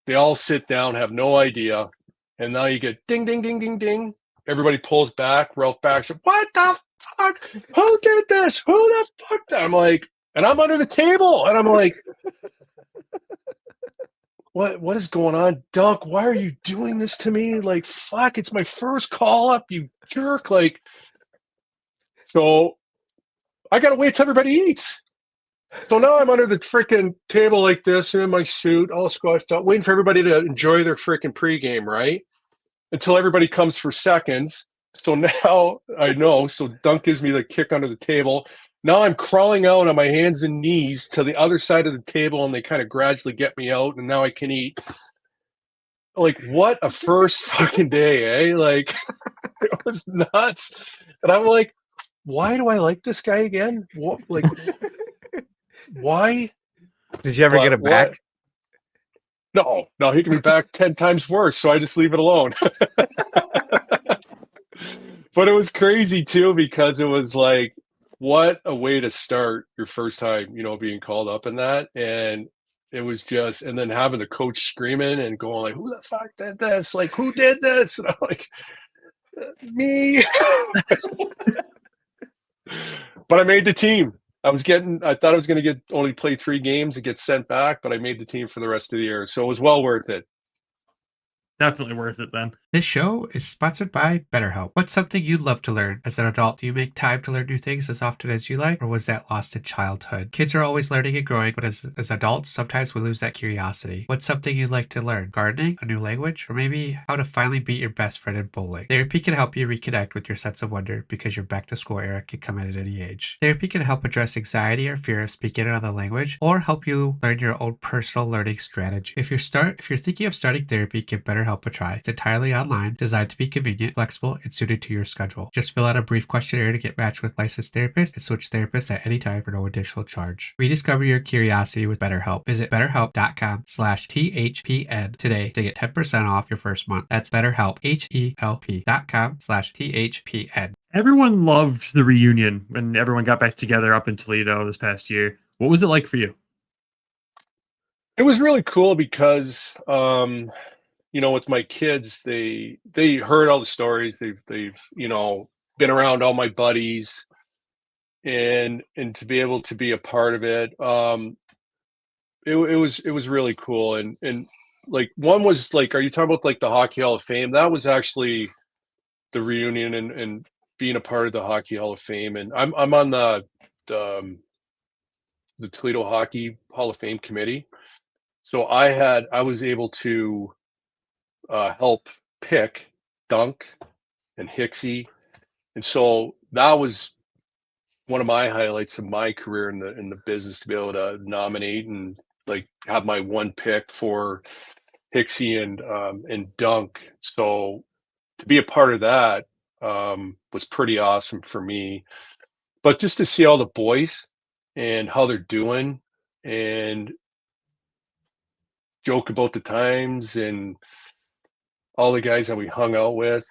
They all sit down, have no idea. And now you get ding, ding, ding, ding, ding. Everybody pulls back. Ralph Backstrom, what the fuck? Who did this? Who the fuck? I'm like, and I'm under the table, and I'm like, what is going on? Dunk, why are you doing this to me? Like, fuck, it's my first call up, you jerk. Like, so I gotta wait till everybody eats. So now I'm under the freaking table like this in my suit, all squashed up, waiting for everybody to enjoy their freaking pregame, right? Until everybody comes for seconds. So now I know. So Dunk gives me the kick under the table. Now I'm crawling out on my hands and knees to the other side of the table, and they kind of gradually get me out, and now I can eat. Like, what a first fucking day, eh? Like, it was nuts. And I'm like, why do I like this guy again? What, like, why? Did you ever get him back? No, he can be back 10 times worse, so I just leave it alone. But it was crazy, too, because it was like, what a way to start your first time, being called up in that. And it was just, and then having the coach screaming and going like, who the fuck did this? Like, who did this? And I'm like, me. But I made the team. I thought I was going to only play 3 games and get sent back, but I made the team for the rest of the year. So it was well worth it. Definitely worth it then. This show is sponsored by BetterHelp. What's something you'd love to learn as an adult? Do you make time to learn new things as often as you like, or was that lost in childhood? Kids are always learning and growing, but as adults, sometimes we lose that curiosity. What's something you'd like to learn? Gardening, a new language, or maybe how to finally beat your best friend in bowling? Therapy can help you reconnect with your sense of wonder because your back-to-school era can come at any age. Therapy can help address anxiety or fear of speaking another language, or help you learn your own personal learning strategy. If you're thinking of starting therapy, give BetterHelp a try. It's entirely online, designed to be convenient, flexible, and suited to your schedule. Just fill out a brief questionnaire to get matched with licensed therapists and switch therapists at any time for no additional charge. Rediscover your curiosity with BetterHelp. Visit BetterHelp.com/THPN today to get 10% off your first month. That's BetterHelp, HELP.com/THPN. Everyone loved the reunion when everyone got back together up in Toledo this past year. What was it like for you? It was really cool because, with my kids, they heard all the stories. They've been around all my buddies, and to be able to be a part of it, it was really cool. And like one was like, are you talking about like the Hockey Hall of Fame? That was actually the reunion and being a part of the Hockey Hall of Fame. And I'm on the Toledo Hockey Hall of Fame committee, so I was able to help pick Dunk and Hicksey, and so that was one of my highlights of my career in the business, to be able to nominate and like have my one pick for Hicksey and Dunk. So to be a part of that was pretty awesome for me. But just to see all the boys and how they're doing and joke about the times and all the guys that we hung out with,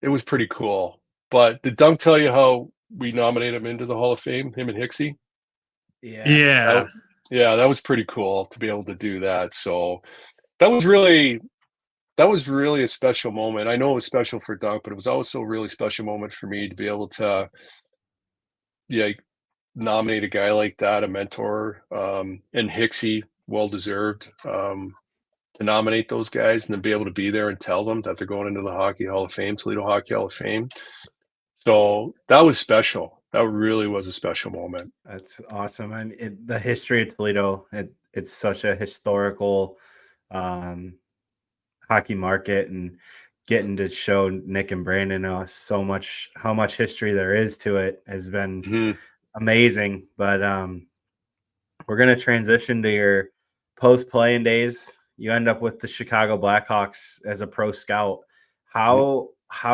it was pretty cool. But did Dunk tell you how we nominated him into the Hall of Fame, him and Hicksey? Yeah. That was pretty cool to be able to do that. So that was really a special moment. I know it was special for Dunk, but it was also a really special moment for me to be able to nominate a guy like that, a mentor, and Hicksey, well deserved. to nominate those guys and then be able to be there and tell them that they're going into the Hockey Hall of Fame, Toledo Hockey Hall of Fame. So that was special. That really was a special moment. That's awesome. And the history of Toledo, it's such a historical hockey market, and getting to show Nick and Brandon so much, how much history there is to it has been amazing. But we're going to transition to your post-playing days. You end up with the Chicago Blackhawks as a pro scout. How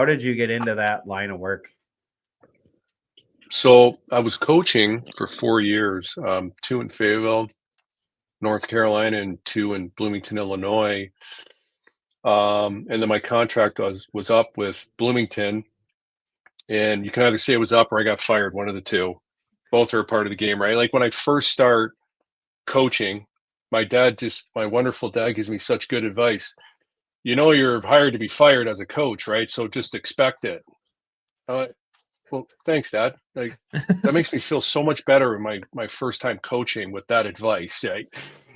did you get into that line of work? So I was coaching for 4 years, 2 in Fayetteville, North Carolina, and 2 in Bloomington, Illinois. And then my contract was up with Bloomington, and you can either say it was up or I got fired, one of the two. Both are a part of the game, right? Like when I first start coaching, my wonderful dad gives me such good advice. You know, you're hired to be fired as a coach, right? So just expect it. Well, thanks, Dad. Like that makes me feel so much better in my first time coaching with that advice. Right?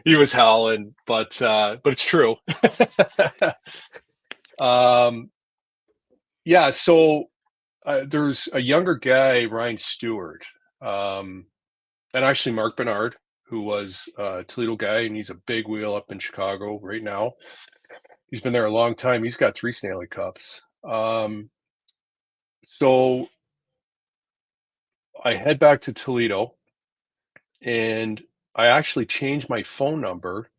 He was howling, but it's true. Yeah. So there's a younger guy, Ryan Stewart, and actually Mark Bernard, who was a Toledo guy, and he's a big wheel up in Chicago right now. He's been there a long time. He's got 3 Stanley Cups. So I head back to Toledo, and I actually changed my phone number,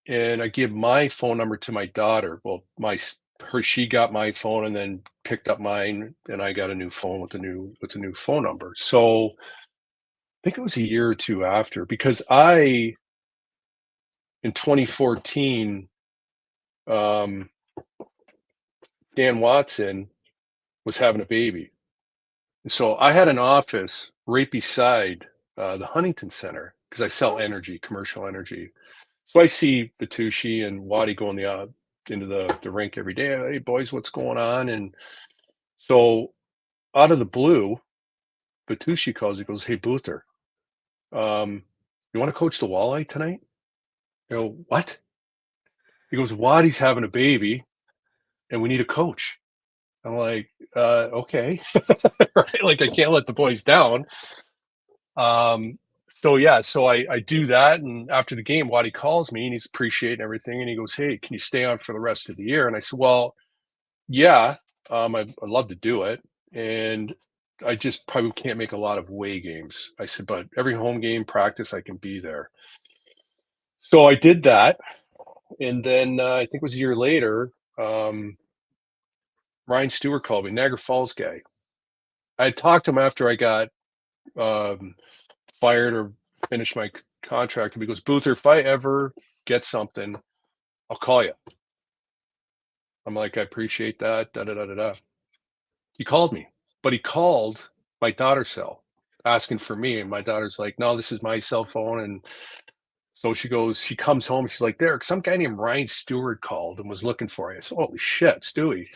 and I give my phone number to my daughter. Well, she got my phone and then picked up mine, and I got a new phone with the new phone number. So I think it was a year or 2 after, because in 2014, Dan Watson was having a baby. So I had an office right beside the Huntington Center because I sell energy, commercial energy. So I see Bertucci and Waddy going into the rink every day. Hey, boys, what's going on? And so out of the blue, Bertucci calls. He goes, "Hey, Boother, you want to coach the Walleye tonight?" I go, "What?" He goes, "Waddy's having a baby, and we need a coach." I'm like, okay, right? Like I can't let the boys down. So yeah, so I do that, and after the game, Waddy calls me and he's appreciating everything, and he goes, "Hey, can you stay on for the rest of the year?" And I said, "Well, yeah, I'd love to do it, and I just probably can't make a lot of away games." I said, "But every home game practice, I can be there." So I did that, and then I think it was a year later. Ryan Stewart called me, Niagara Falls guy. I had talked to him after I got fired or finished my contract, and he goes, "Boother, if I ever get something, I'll call you." I'm like, "I appreciate that." Da da da da da. He called me, but he called my daughter's cell asking for me, and my daughter's like, "No, this is my cell phone." And so she comes home, she's like, "Derek, some guy named Ryan Stewart called and was looking for you." I said, "Holy shit, Stewie."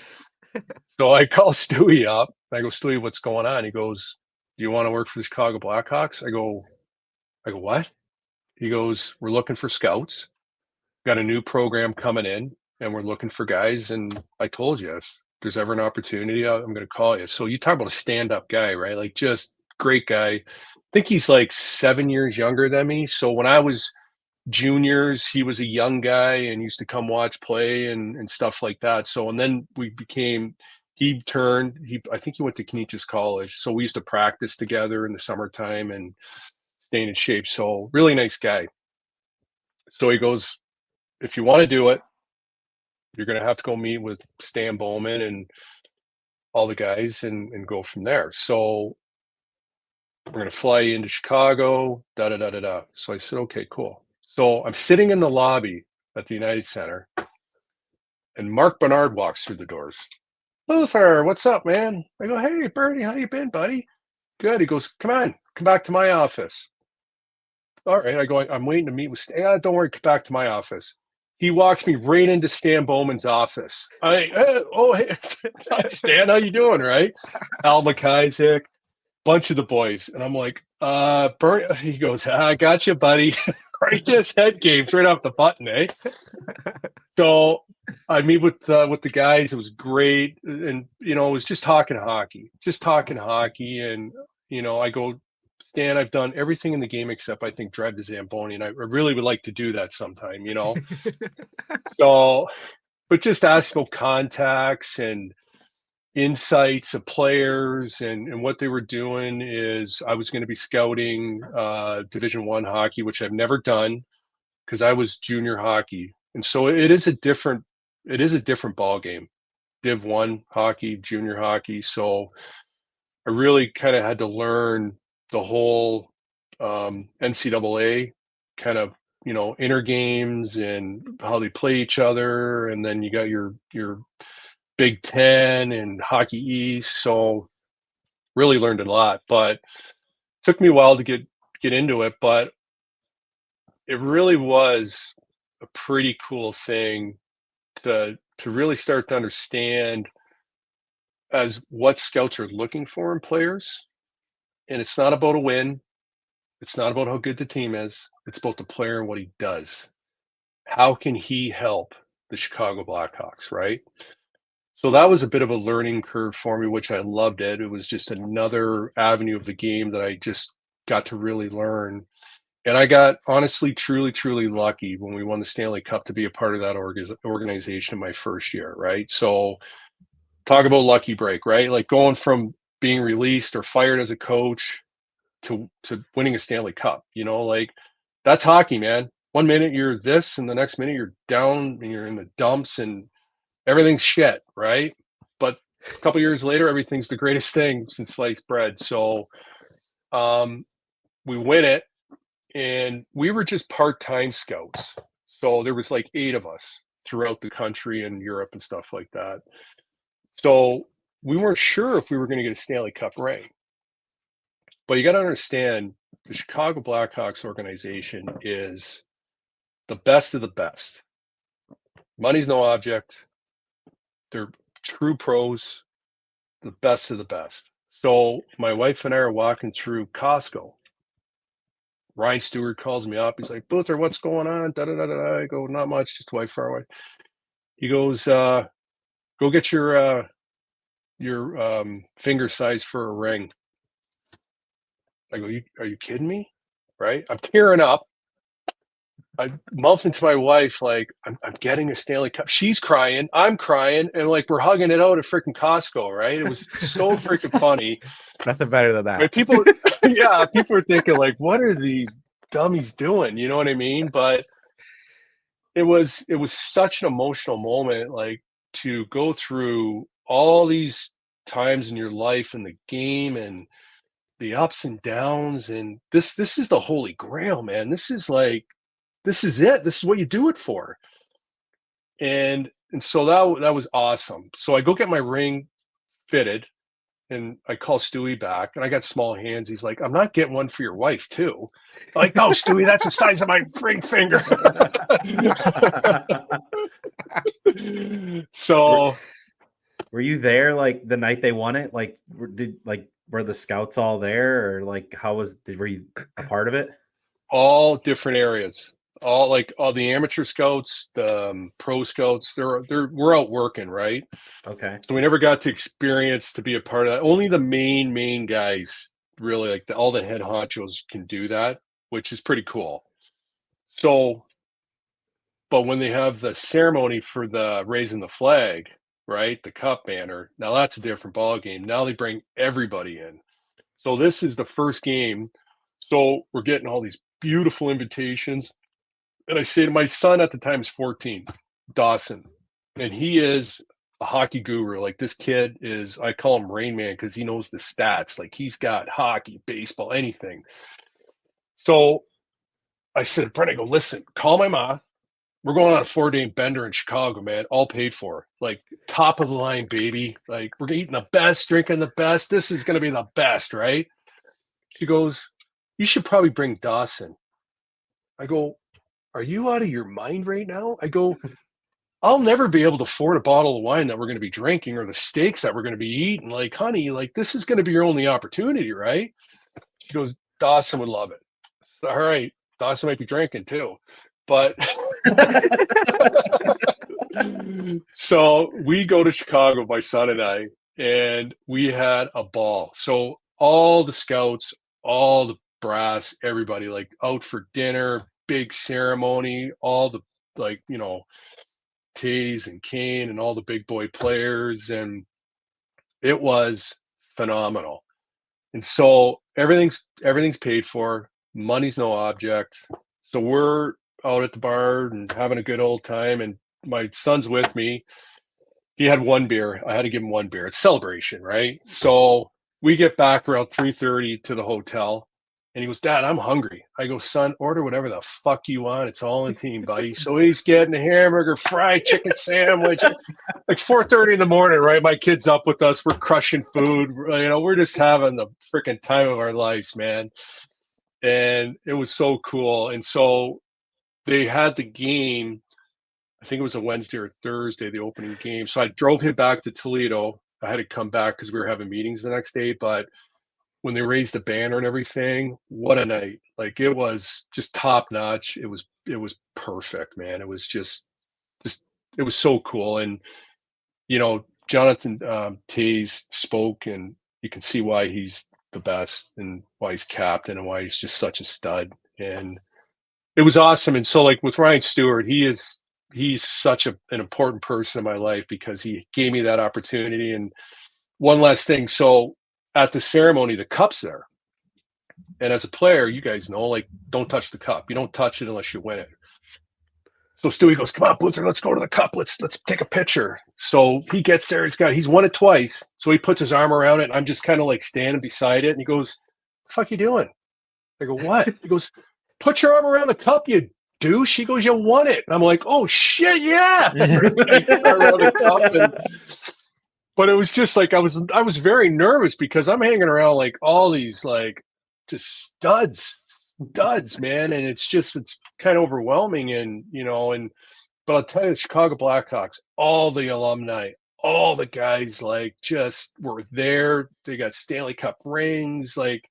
So I call Stewie up. I go, "Stewie, what's going on?" He goes, "Do you want to work for the Chicago Blackhawks?" I go, "What?" He goes, "We're looking for scouts. Got a new program coming in, and we're looking for guys. And I told you, if there's ever an opportunity, I'm going to call you." So you talk about a stand-up guy, right? Like just great guy. I think he's like 7 years younger than me. So when I was juniors, he was a young guy and used to come watch play and stuff like that. So, and then I think he went to Canisius College. So we used to practice together in the summertime and staying in shape. So really nice guy. So he goes, "If you want to do it, you're going to have to go meet with Stan Bowman and all the guys and go from there. So we're going to fly you into Chicago, da da da da da." So I said, "Okay, cool." So I'm sitting in the lobby at the United Center, and Mark Bernard walks through the doors. "Luther, what's up, man?" I go, "Hey, Bernie, how you been, buddy?" "Good." He goes, come back to my office." "All right." I go, "I'm waiting to meet with Stan." "Yeah, don't worry, come back to my office." He walks me right into Stan Bowman's office. "Oh, hey, Stan, how you doing?" Right? Al McIsaac, bunch of the boys. And I'm like, He goes, I got you, buddy. Right, just head games right off the button, eh? So I meet with the guys. It was great, and it was just talking hockey, and I go, Stan, I've done everything in the game except I think drive the Zamboni, and I really would like to do that sometime, So, but just ask about contacts and insights of players and what they were doing. Is I was going to be scouting Division I hockey, which I've never done because I was junior hockey, and so it is a different ball game. Div 1 hockey, junior hockey. So I really kind of had to learn the whole NCAA kind of inner games and how they play each other, and then you got your Big Ten and Hockey East. So really learned a lot, but took me a while to get into it. But it really was a pretty cool thing to really start to understand as what scouts are looking for in players. And it's not about a win. It's not about how good the team is. It's about the player and what he does. How can he help the Chicago Blackhawks, right? So that was a bit of a learning curve for me, which I loved it. It was just another avenue of the game that I just got to really learn. And I got honestly, truly, truly lucky when we won the Stanley Cup to be a part of that organization in my first year, right? So talk about lucky break, right? Like going from being released or fired as a coach to winning a Stanley Cup, like that's hockey, man. 1 minute you're this and the next minute you're down and you're in the dumps and everything's shit, right? But a couple years later, everything's the greatest thing since sliced bread. So we win it, and we were just part-time scouts. So there was like 8 of us throughout the country and Europe and stuff like that. So we weren't sure if we were going to get a Stanley Cup ring. But you got to understand, the Chicago Blackhawks organization is the best of the best. Money's no object. They're true pros, the best of the best. So my wife and I are walking through Costco. Ryan Stewart calls me up. He's like, Boother, what's going on? Da, da, da, da. I go, not much, just wife far away. He goes, go get your finger size for a ring. I go, are you kidding me? Right? I'm tearing up. I mouthed into my wife, like, I'm getting a Stanley Cup. She's crying. I'm crying. And like, we're hugging it out at freaking Costco, right? It was so freaking funny. Nothing better than that. Right? People are thinking like, what are these dummies doing? You know what I mean? But it was such an emotional moment, like to go through all these times in your life and the game and the ups and downs. And this is the holy grail, man. This is it. This is what you do it for. And so that was awesome. So I go get my ring fitted, and I call Stewie back, and I got small hands. He's like, I'm not getting one for your wife too. I'm like, no, Stewie, that's the size of my ring finger. So were you there like the night they won it? Like were the scouts all there, or like were you a part of it? All different areas. All the amateur scouts, the pro scouts, we're out working, right? Okay. So we never got to experience to be a part of that. Only the main guys, really, like all the head honchos can do that, which is pretty cool. So, but when they have the ceremony for the raising the flag, right, the cup banner, now that's a different ball game. Now they bring everybody in. So this is the first game. So we're getting all these beautiful invitations. And I say to my son at the time is 14, Dawson, and he is a hockey guru. Like this kid is, I call him Rain Man because he knows the stats. Like he's got hockey, baseball, anything. So I said, Brent, I go, listen, call my ma. We're going on a 4-day bender in Chicago, man, all paid for. Like top of the line, baby. Like we're eating the best, drinking the best. This is going to be the best, right? She goes, you should probably bring Dawson. I go, are you out of your mind right now? I go, I'll never be able to afford a bottle of wine that we're going to be drinking or the steaks that we're going to be eating. Like, honey, like this is going to be your only opportunity, right? She goes, Dawson would love it. All right, Dawson might be drinking too, but so we go to Chicago, my son and I, and we had a ball. So all the scouts, all the brass, everybody like out for dinner, big ceremony, all the like, you know, Taze and Kane and all the big boy players, and it was phenomenal. And so everything's paid for, money's no object. So we're out at the bar and having a good old time, and my son's with me. He had one beer. I had to give him one beer. It's celebration, right? So we get back around 3:30 to the hotel, and he goes, Dad, I'm hungry. I go, son, order whatever the fuck you want. It's all in team, buddy. So he's getting a hamburger, fried chicken sandwich, like 4:30 in the morning, right? My kid's up with us. We're crushing food. You know, we're just having the freaking time of our lives, man. And it was so cool. And so they had the game, I think it was a Wednesday or Thursday, the opening game. So I drove him back to Toledo. I had to come back because we were having meetings the next day. But when they raised the banner and everything, what a night. Like, it was just top notch. It was perfect, man. It was just it was so cool. And, you know, Jonathan Taze spoke, and you can see why he's the best and why he's captain and why he's just such a stud. And it was awesome. And so, like, with Ryan Stewart, he's such an important person in my life because he gave me that opportunity. And one last thing. So at the ceremony, the cup's there. And as a player, you guys know, like, don't touch the cup. You don't touch it unless you win it. So Stewie goes, come on, Buther, let's go to the cup. Let's take a picture. So he gets there. He's won it twice. So he puts his arm around it. And I'm just kind of like standing beside it. And he goes, what the fuck you doing? I go, what? He goes, put your arm around the cup, you douche. He goes, you won it. And I'm like, oh shit, yeah. But it was just like, I was very nervous because I'm hanging around like all these like just studs, man. And it's kind of overwhelming. And, you know, but I'll tell you, the Chicago Blackhawks, all the alumni, all the guys like just were there. They got Stanley Cup rings, like,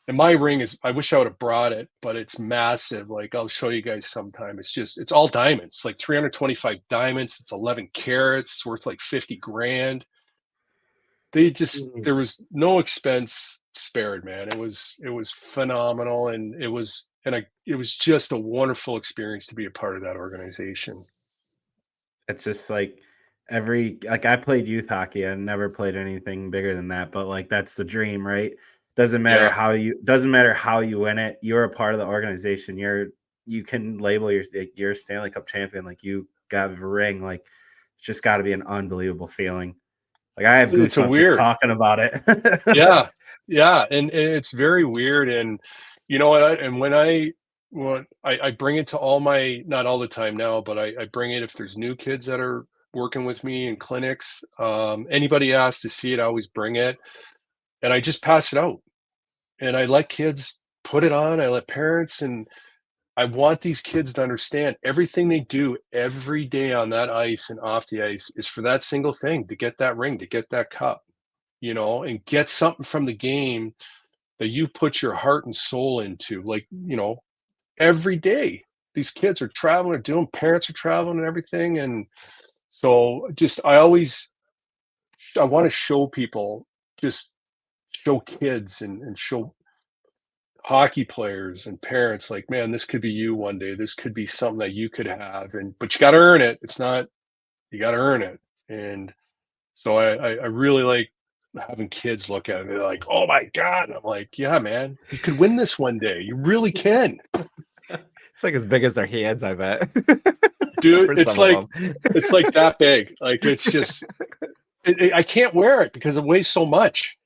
and my ring is, I wish I would have brought it, but it's massive. Like, I'll show you guys sometime. It's all diamonds, like 325 diamonds. It's 11 carats. It's worth like 50 grand. There was no expense spared, man. It was phenomenal. And it was just a wonderful experience to be a part of that organization. It's just like I played youth hockey. I never played anything bigger than that, but like, that's the dream, right? Doesn't matter how you win it. You're a part of the organization. You can label you're a Stanley Cup champion. Like, you got a ring. Like, it's just got to be an unbelievable feeling. Like, I have goosebumps just talking about it. Yeah, and it's very weird. And you know what? When I bring it to all my, not all the time now, but I bring it if there's new kids that are working with me in clinics. Anybody asks to see it, I always bring it, and I just pass it out. And I let kids put it on. I let parents, and I want these kids to understand everything they do every day on that ice and off the ice is for that single thing, to get that ring, to get that cup, you know, and get something from the game that you put your heart and soul into. Like, you know, every day these kids are traveling, parents are traveling and everything. And so I want to show people, just show kids and show hockey players and parents, like, man, this could be you one day. This could be something that you could have, but you got to earn it. You got to earn it. And so I really like having kids look at it. They're like, oh my God. And I'm like, yeah, man, you could win this one day. You really can. It's like as big as their hands, I bet. Dude, it's like that big. Like, it's just, I can't wear it because it weighs so much.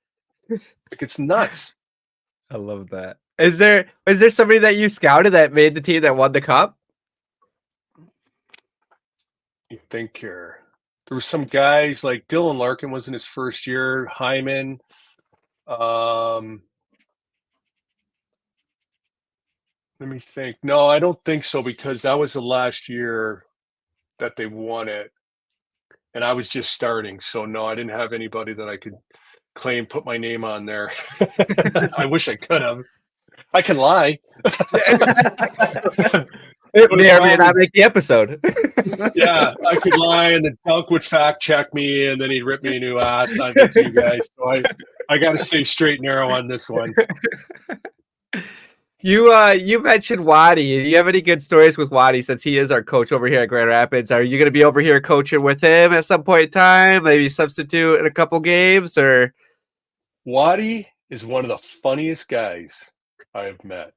Like, it's nuts. I love that. Is there somebody that you scouted that made the team that won the cup? You think here. There were some guys like Dylan Larkin was in his first year, Hyman. Let me think. No, I don't think so, because that was the last year that they won it. And I was just starting. So no, I didn't have anybody that I could put my name on there. I wish I could have. I can lie. It may or may not make the episode. Yeah, I could lie, and then Dunk would fact check me, and then he'd rip me a new ass on to you guys. So I got to stay straight and narrow on this one. You mentioned Waddy. Do you have any good stories with Waddy since he is our coach over here at Grand Rapids? Are you going to be over here coaching with him at some point in time? Maybe substitute in a couple games, or? Waddy is one of the funniest guys I have met.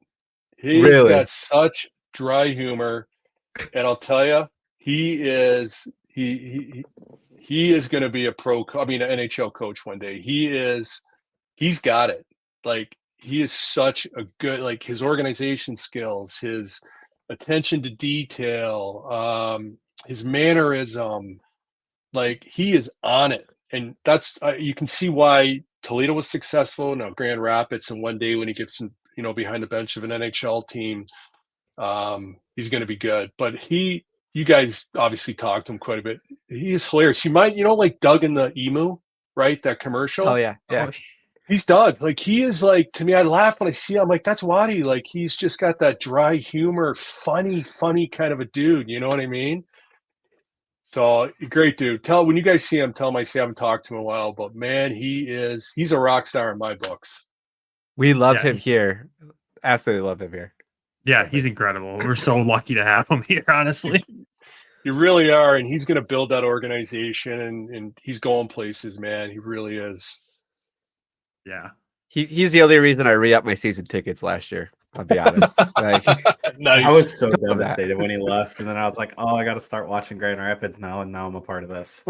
He's Really? got such dry humor, and I'll tell you, he is going to be an NHL coach one day. He's got it. Like, he is such a good, like, his organization skills, his attention to detail, his mannerism, like, he is on it. And that's, you can see why Toledo was successful, now Grand Rapids, and one day when he gets, behind the bench of an NHL team, he's going to be good. But you guys obviously talked to him quite a bit. He is hilarious. He might, like Doug in the Emu, right? That commercial. Oh yeah, yeah. He's Doug. Like, he is, like, to me, I laugh when I see him. I'm like, that's Waddy. Like, he's just got that dry humor, funny kind of a dude. You know what I mean? So, great dude. When you guys see him, tell him I say I haven't talked to him in a while. But man, he's a rock star in my books. We love him here. Absolutely love him here. Yeah, he's incredible. We're so lucky to have him here, honestly. You really are, and he's going to build that organization, and he's going places, man. He really is. Yeah. He's the only reason I re-upped my season tickets last year. I'll be honest. Like, Nice. I was so devastated when he left, and then I was like, "Oh, I got to start watching Grand Rapids now," and now I'm a part of this.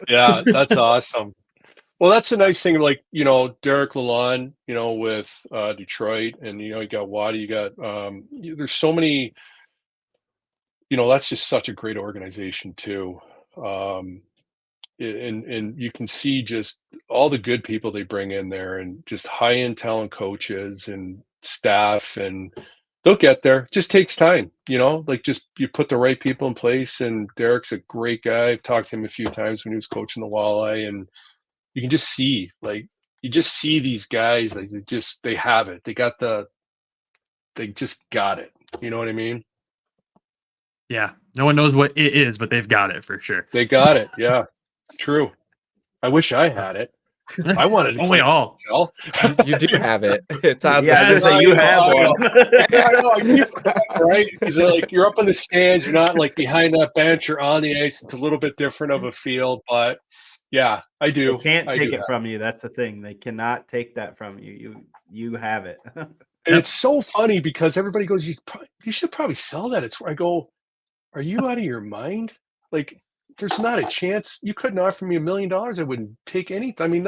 Yeah, that's awesome. Well, that's a nice thing. Like, Derek Lalonde, with Detroit, and you got Waddy, you got there's so many. That's just such a great organization too. And you can see just all the good people they bring in there, and just high-end talent coaches and staff, and they'll get there. It just takes time, like, just you put the right people in place. And Derek's a great guy. I've talked to him a few times when he was coaching the Walleye, and you can just see, like, these guys, like, they have it. They just got it. You know what I mean? Yeah. No one knows what it is, but they've got it for sure. They got it. Yeah. True. I wish I had it. I wanted to. Oh, we all. you do have it. It's on. Yeah, the, so you have one. Yeah, I know. I keep forgetting, right? Because, like, you're up in the stands, you're not, like, behind that bench or on the ice. It's a little bit different of a feel, but yeah, I do. They can't take it from you. That's the thing. They cannot take that from you. You have it. And it's so funny because everybody goes, "You should probably sell that." I go, "Are you out of your mind? Like, there's not a chance. You couldn't offer me $1 million. I wouldn't take anything. I mean,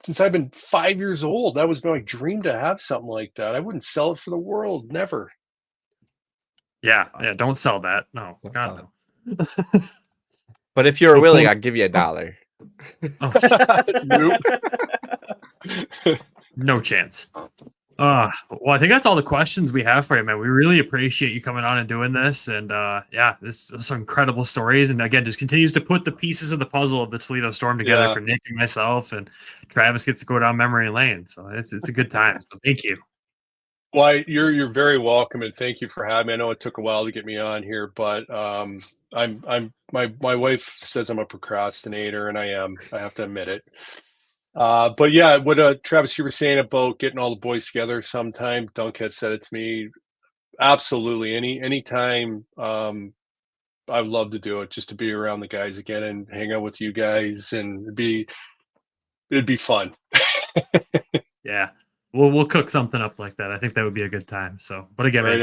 since I've been 5 years old, that was my dream to have something like that. I wouldn't sell it for the world. Never." Yeah. Don't sell that. No, God, no. But if you're willing, I'll give you $1. Nope. No chance. Well, I think that's all the questions we have for you, man. We really appreciate you coming on and doing this. And this is some incredible stories. And again, just continues to put the pieces of the puzzle of the Toledo Storm together for Nick and myself. And Travis gets to go down memory lane. So it's a good time. So thank you. Well, you're very welcome, and thank you for having me. I know it took a while to get me on here, but my wife says I'm a procrastinator, and I am. I have to admit it. But yeah, what Travis, you were saying about getting all the boys together sometime. Dunk had said it to me. Absolutely, anytime. I'd love to do it, just to be around the guys again and hang out with you guys, and it'd be fun. Yeah. We'll cook something up like that. I think that would be a good time. So, but again, man,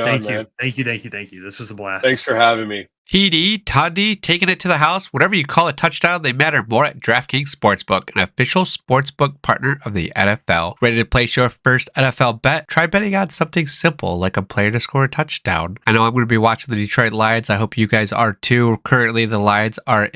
thank you. This was a blast. Thanks for having me. TD, Tundi, taking it to the house, whatever you call a touchdown, they matter more at DraftKings Sportsbook, an official sportsbook partner of the NFL. Ready to place your first NFL bet? Try betting on something simple, like a player to score a touchdown. I know I'm going to be watching the Detroit Lions. I hope you guys are too. Currently, the Lions are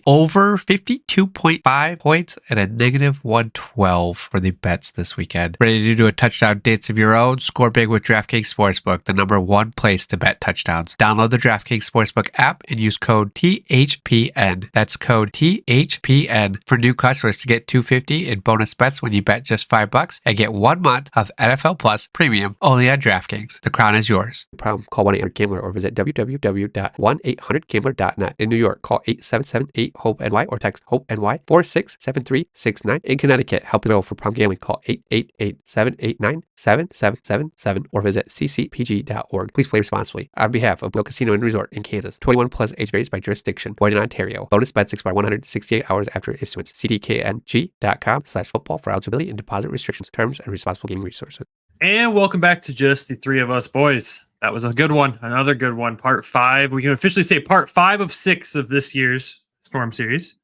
over 52.5 points and a negative 112 for the bets this weekend. Ready to do a touchdown dance of your own? Score big with DraftKings Sportsbook, the #1 place to bet touchdowns. Download the DraftKings Sportsbook app and use code THPN. That's code THPN for new customers to get $250 in bonus bets when you bet just $5 and get 1 month of NFL Plus Premium only on DraftKings. The crown is yours. Problem, call 1-800-GAMBLER or visit www.1800gambler.net. In New York, call 877-8-HOPE-NY or text HOPE-NY 467369. In Connecticut, help know for problem gambling, call 888-789-7777 or visit ccpg.org. Please play responsibly. On behalf of Will Casino and Resort in Kansas, 21 plus, age varies by jurisdiction, void in Ontario. Bonus bets expire 168 hours after issuance. cdkng.com/football for eligibility and deposit restrictions, terms, and responsible gaming resources. And welcome back to Just the Three of Us Boys. That was a good one. Another good one. Part 5. We can officially say part 5 of 6 of this year's Storm series.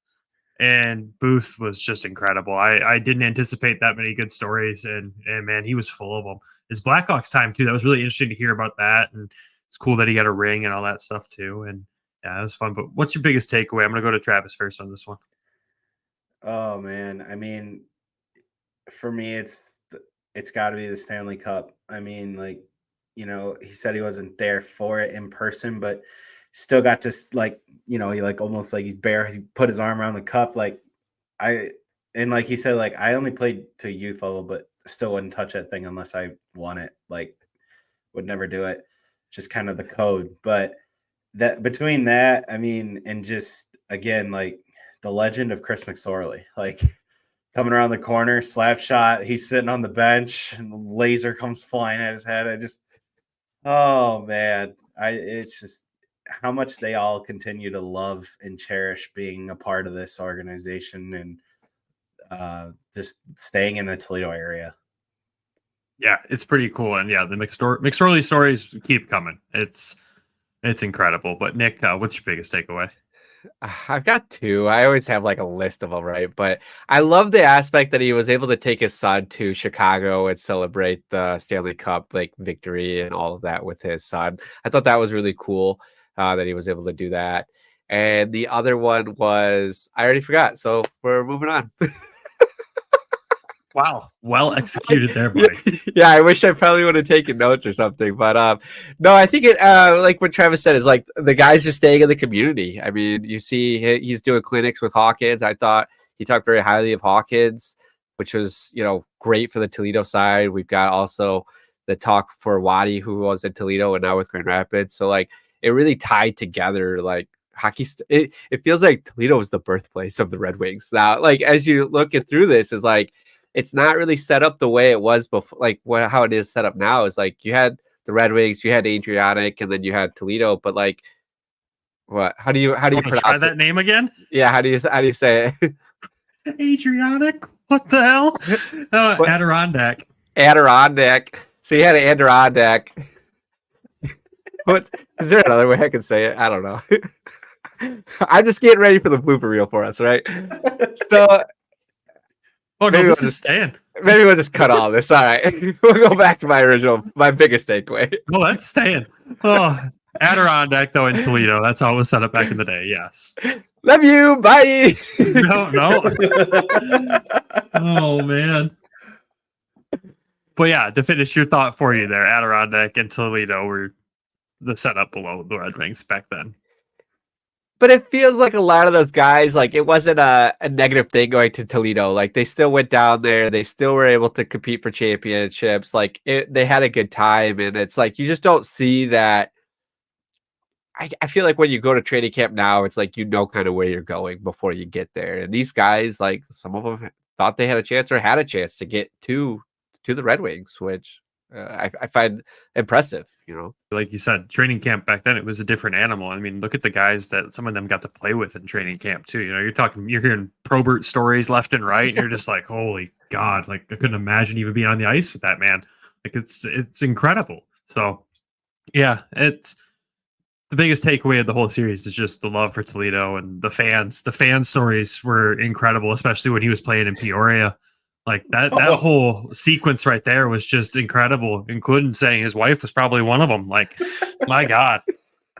And Booth was just incredible. I didn't anticipate that many good stories. And man, he was full of them. His Blackhawks time, too. That was really interesting to hear about that. And it's cool that he got a ring and all that stuff, too. And yeah, it was fun. But what's your biggest takeaway? I'm going to go to Travis first on this one. Oh, man. I mean, for me, it's got to be the Stanley Cup. I mean, like, you know, he said he wasn't there for it in person, but still got to, like, you know, he like almost like he put his arm around the cup. Like like he said, like, I only played to youth level, but still wouldn't touch that thing unless I won it. Like, would never do it. Just kind of the code. But that between that, I mean, and just again, like the legend of Chris McSorley, like coming around the corner, slap shot, he's sitting on the bench and the laser comes flying at his head. Oh man, it's just how much they all continue to love and cherish being a part of this organization and just staying in the Toledo area. Yeah, it's pretty cool. And yeah, the McSorley stories keep coming. It's incredible. But Nick, what's your biggest takeaway? I've got 2. I always have like a list of them, right? But I love the aspect that he was able to take his son to Chicago and celebrate the Stanley Cup like victory and all of that with his son. I thought that was really cool that he was able to do that. And the other one was, I already forgot. So we're moving on. Wow. Well executed there, buddy. Yeah, I wish I probably would have taken notes or something. But no, I think it like what Travis said is like the guys just staying in the community. I mean, you see he's doing clinics with Hawkins. I thought he talked very highly of Hawkins, which was, you know, great for the Toledo side. We've got also the talk for Waddy, who was in Toledo and now with Grand Rapids. So like it really tied together like hockey. It feels like Toledo was the birthplace of the Red Wings. Now, like as you look it through this, is like it's not really set up the way it was before. Like how it is set up now is like you had the Red Wings, you had Adriatic, and then you had Toledo. But like, what? How do you pronounce try that name again? Yeah, how do you say it? Adriatic? What the hell? Adirondack. Adirondack. So you had an Adirondack. What is there another way I can say it? I don't know. I'm just getting ready for the blooper reel for us, right? So. Oh no, this is staying. Maybe we'll just cut all this. All right, we'll go back to my biggest takeaway. Oh, that's staying. Oh, Adirondack though in Toledo. That's how it was set up back in the day. Yes. Love you. Bye. No. Oh man. But yeah, to finish your thought for you there, Adirondack and Toledo were the setup below the Red Wings back then. But it feels like a lot of those guys, like it wasn't a negative thing going to Toledo. Like they still went down there. They still were able to compete for championships. Like they had a good time. And it's like, you just don't see that. I feel like when you go to training camp now, it's like, you know, kind of where you're going before you get there. And these guys, like some of them thought they had a chance or had a chance to get to the Red Wings, which I find impressive, you know. Like you said, training camp back then, it was a different animal. I mean, look at the guys that some of them got to play with in training camp too. You know, you're hearing Probert stories left and right. And you're just like, holy God, like I couldn't imagine even being on the ice with that man. Like it's incredible. So yeah, it's the biggest takeaway of the whole series is just the love for Toledo and the fans. The fan stories were incredible, especially when he was playing in Peoria. Like that whole sequence right there was just incredible, including saying his wife was probably one of them. Like, my God,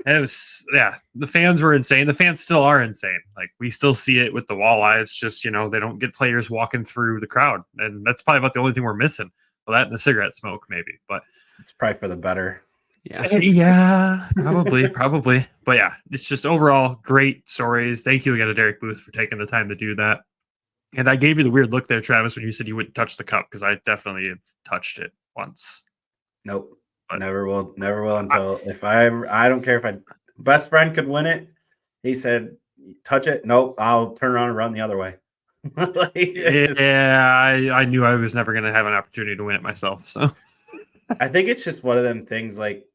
it was, yeah, the fans were insane. The fans still are insane. Like we still see it with the Walleye. It's just, you know, they don't get players walking through the crowd. And that's probably about the only thing we're missing. Well, that and the cigarette smoke maybe, but it's probably for the better. Yeah, probably. But yeah, it's just overall great stories. Thank you again to Derek Booth for taking the time to do that. And I gave you the weird look there, Travis, when you said you wouldn't touch the cup, because I definitely have touched it once. Nope. But Never will until I don't care if I best friend could win it. He said, touch it. Nope. I'll turn around and run the other way. I knew I was never going to have an opportunity to win it myself. So I think it's just one of them things like,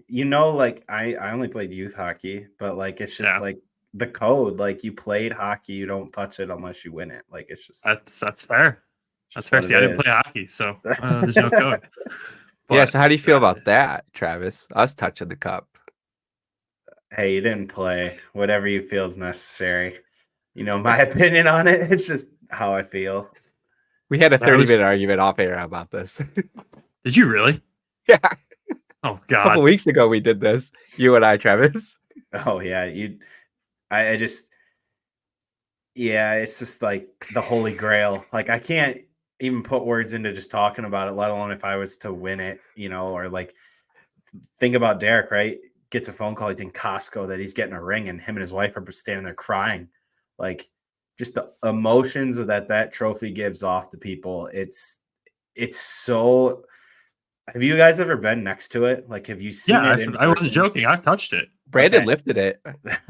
like I only played youth hockey, but like, it's just like the code, like you played hockey, you don't touch it unless you win it. Like, it's just, that's fair. That's fair. See, I didn't play hockey, so there's no code. But, so how do you feel about that, Travis? Us touching the cup. Hey, you didn't play. Whatever you feel is necessary. My opinion on it, it's just how I feel. We had a 30-minute argument off air about this. Did you really? Yeah. Oh, God. A couple weeks ago we did this. You and I, Travis. Oh, yeah. It's just like the holy grail. Like, I can't even put words into just talking about it, let alone if I was to win it, or like think about Derek, right? Gets a phone call. He's in Costco that he's getting a ring, and him and his wife are standing there crying. Like, just the emotions that trophy gives off to people. It's so. Have you guys ever been next to it? Like, have you seen it? I wasn't joking. I've touched it. Brandon lifted it.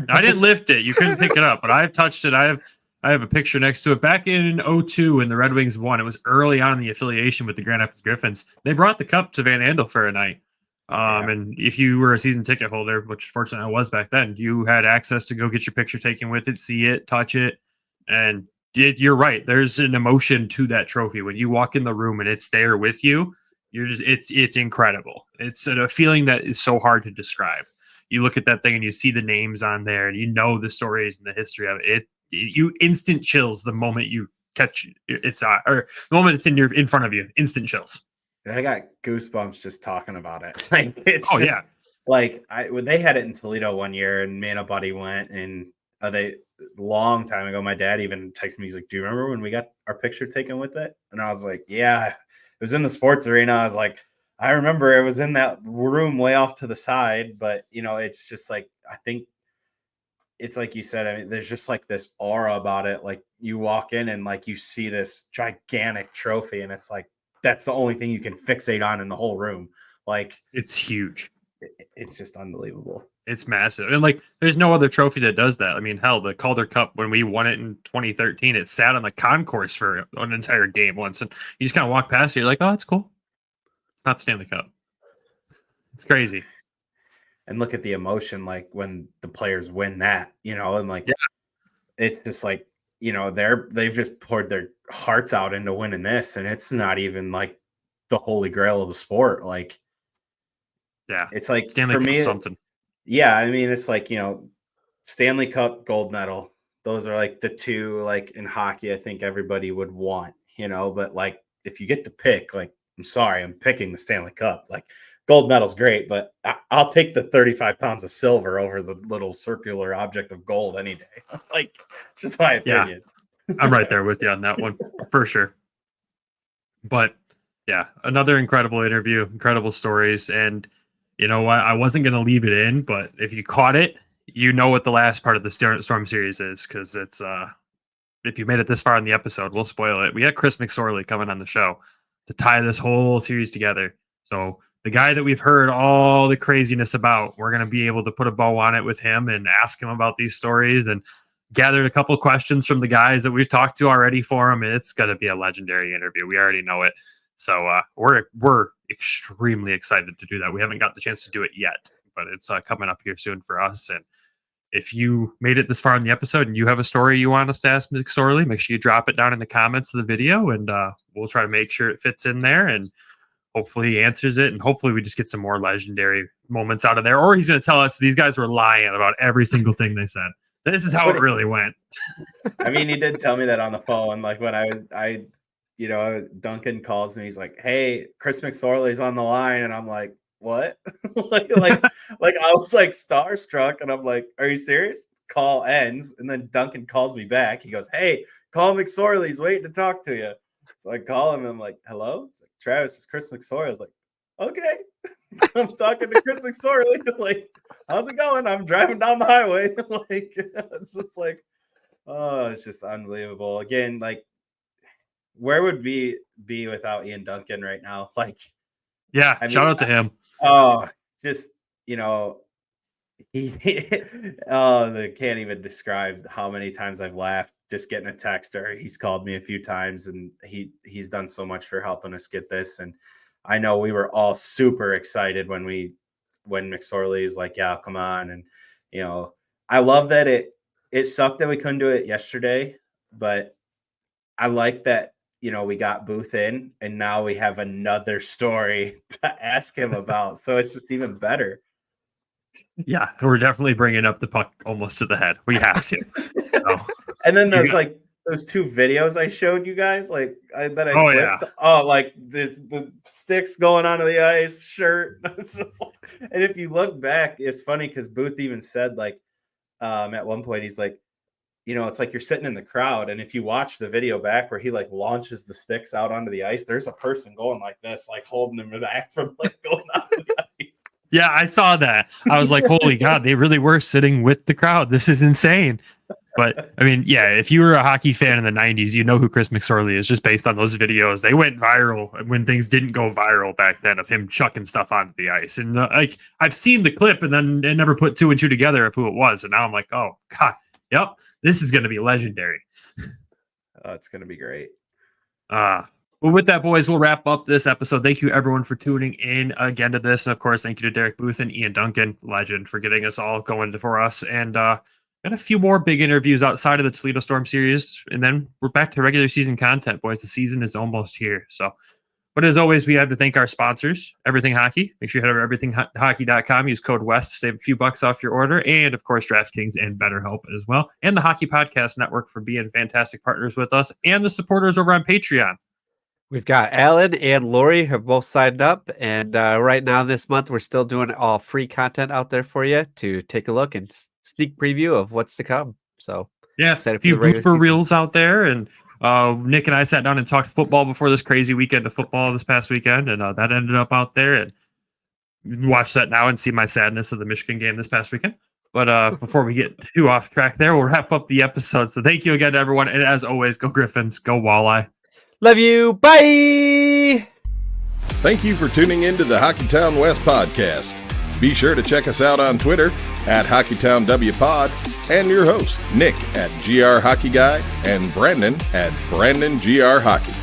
I didn't lift it. You couldn't pick it up, but I've touched it. I have a picture next to it. Back in 2002 when the Red Wings won, it was early on in the affiliation with the Grand Rapids Griffins. They brought the cup to Van Andel for a night. And if you were a season ticket holder, which fortunately I was back then, you had access to go get your picture taken with it, see it, touch it. And you're right. There's an emotion to that trophy. When you walk in the room and it's there with you, it's incredible. It's a feeling that is so hard to describe. You look at that thing and you see the names on there and you know the stories and the history of it. You instant chills the moment you catch it's or the moment it's in front of you. Instant chills. I got goosebumps just talking about it. Like, it's like when they had it in Toledo one year, and me and a buddy went, and long time ago, my dad even texted me. He's like, "Do you remember when we got our picture taken with it?" And I was like, "Yeah, it was in the sports arena." I was like, "I remember it was in that room way off to the side." But it's just like, I think it's like you said. I mean, there's just like this aura about it. Like, you walk in and like you see this gigantic trophy, and it's like, that's the only thing you can fixate on in the whole room. Like, it's huge. It's just unbelievable. It's massive. And like, there's no other trophy that does that. I mean, hell, the Calder Cup, when we won it in 2013, it sat on the concourse for an entire game once. And you just kind of walk past it. You're like, oh, it's cool. It's not the Stanley Cup. It's crazy. And look at the emotion, like when the players win that, and like, it's just like, they've just poured their hearts out into winning this, and it's not even like the holy grail of the sport. Like, it's like Stanley for Cup me, something. Yeah, I mean, it's like, Stanley Cup, gold medal. Those are like the two, like in hockey, I think everybody would want, but like, if you get to pick, like, I'm sorry, I'm picking the Stanley Cup. Like, gold medal's great, but I'll take the 35 pounds of silver over the little circular object of gold any day. Like, just my opinion. Yeah, I'm right there with you on that one for sure. But yeah, another incredible interview, incredible stories. And you know what? I wasn't going to leave it in, but if you caught it, you know what the last part of the Storm series is, because it's if you made it this far in the episode, we'll spoil it. We got Chris McSorley coming on the show to tie this whole series together. So the guy that we've heard all the craziness about, we're going to be able to put a bow on it with him and ask him about these stories, and gathered a couple of questions from the guys that we've talked to already for him. And it's going to be a legendary interview. We already know it. So we're extremely excited to do that. We haven't got the chance to do it yet, but it's coming up here soon for us. And if you made it this far in the episode and you have a story you want us to ask McSorley, make sure you drop it down in the comments of the video, and we'll try to make sure it fits in there, and hopefully he answers it, and hopefully we just get some more legendary moments out of there. Or he's going to tell us these guys were lying about every single thing they said. This is how it really went. I mean, he did tell me that on the phone. Like, when I Duncan calls me, he's like, "Hey, Chris McSorley's on the line," and I'm like, "What?" like I was like starstruck, and I'm like, "Are you serious?" Call ends, and then Duncan calls me back. He goes, "Hey, call McSorley. He's waiting to talk to you." So I call him, and I'm like, "Hello?" It's like, "Travis, it's Chris McSorley." I was like, "Okay." I'm talking to Chris McSorley. Like, how's it going? I'm driving down the highway. Like, it's just like, oh, it's just unbelievable. Again, like, where would we be without Ian Duncan right now? Like, Yeah, shout out to him. Oh, just, you know, they can't even describe how many times I've laughed just getting a text, or he's called me a few times, and he's done so much for helping us get this. And I know we were all super excited when McSorley is like, yeah, come on. And, you know, I love that it sucked that we couldn't do it yesterday, but I like that, you know, we got Booth in, and now we have another story to ask him about. So it's just even better. Yeah, we're definitely bringing up the puck almost to the head. We have to. So. And then there's like those 2 videos I showed you guys, like clipped. Yeah. Oh, like the sticks going onto the ice, shirt. It's just like, and if you look back, it's funny because Booth even said, like, at one point he's like, you know, it's like you're sitting in the crowd, and if you watch the video back where he like launches the sticks out onto the ice, there's a person going like this, like holding them back from like going onto the ice. Yeah, I saw that. I was like, holy God, they really were sitting with the crowd. This is insane. But I mean, yeah, if you were a hockey fan in the 90s, you know who Chris McSorley is just based on those videos. They went viral when things didn't go viral back then of him chucking stuff onto the ice. And like, I've seen the clip and then it never put 2 and 2 together of who it was. And now I'm like, oh, God, yep, this is going to be legendary. Oh, it's going to be great. Well, with that, boys, we'll wrap up this episode. Thank you, everyone, for tuning in again to this. And, of course, thank you to Derek Booth and Ian Duncan, legend, for getting us all going for us. And got a few more big interviews outside of the Toledo Storm series. And then we're back to regular season content, boys. The season is almost here. So, but as always, we have to thank our sponsors, Everything Hockey. Make sure you head over to everythinghockey.com. Use code WEST to save a few bucks off your order. And, of course, DraftKings and BetterHelp as well. And the Hockey Podcast Network for being fantastic partners with us. And the supporters over on Patreon. We've got Alan and Lori have both signed up, and right now this month we're still doing all free content out there for you to take a look and sneak preview of what's to come. So yeah, a few blooper reels out there, and Nick and I sat down and talked football before this crazy weekend of football this past weekend, and that ended up out there. And watch that now and see my sadness of the Michigan game this past weekend. But before we get too off track there, we'll wrap up the episode. So thank you again to everyone, and as always, go Griffins, go Walleye. Love you. Bye. Thank you for tuning in to the Hockeytown West Podcast. Be sure to check us out on Twitter at HockeytownWPod and your host, Nick at GR Hockey Guy and Brandon at Brandon GR Hockey.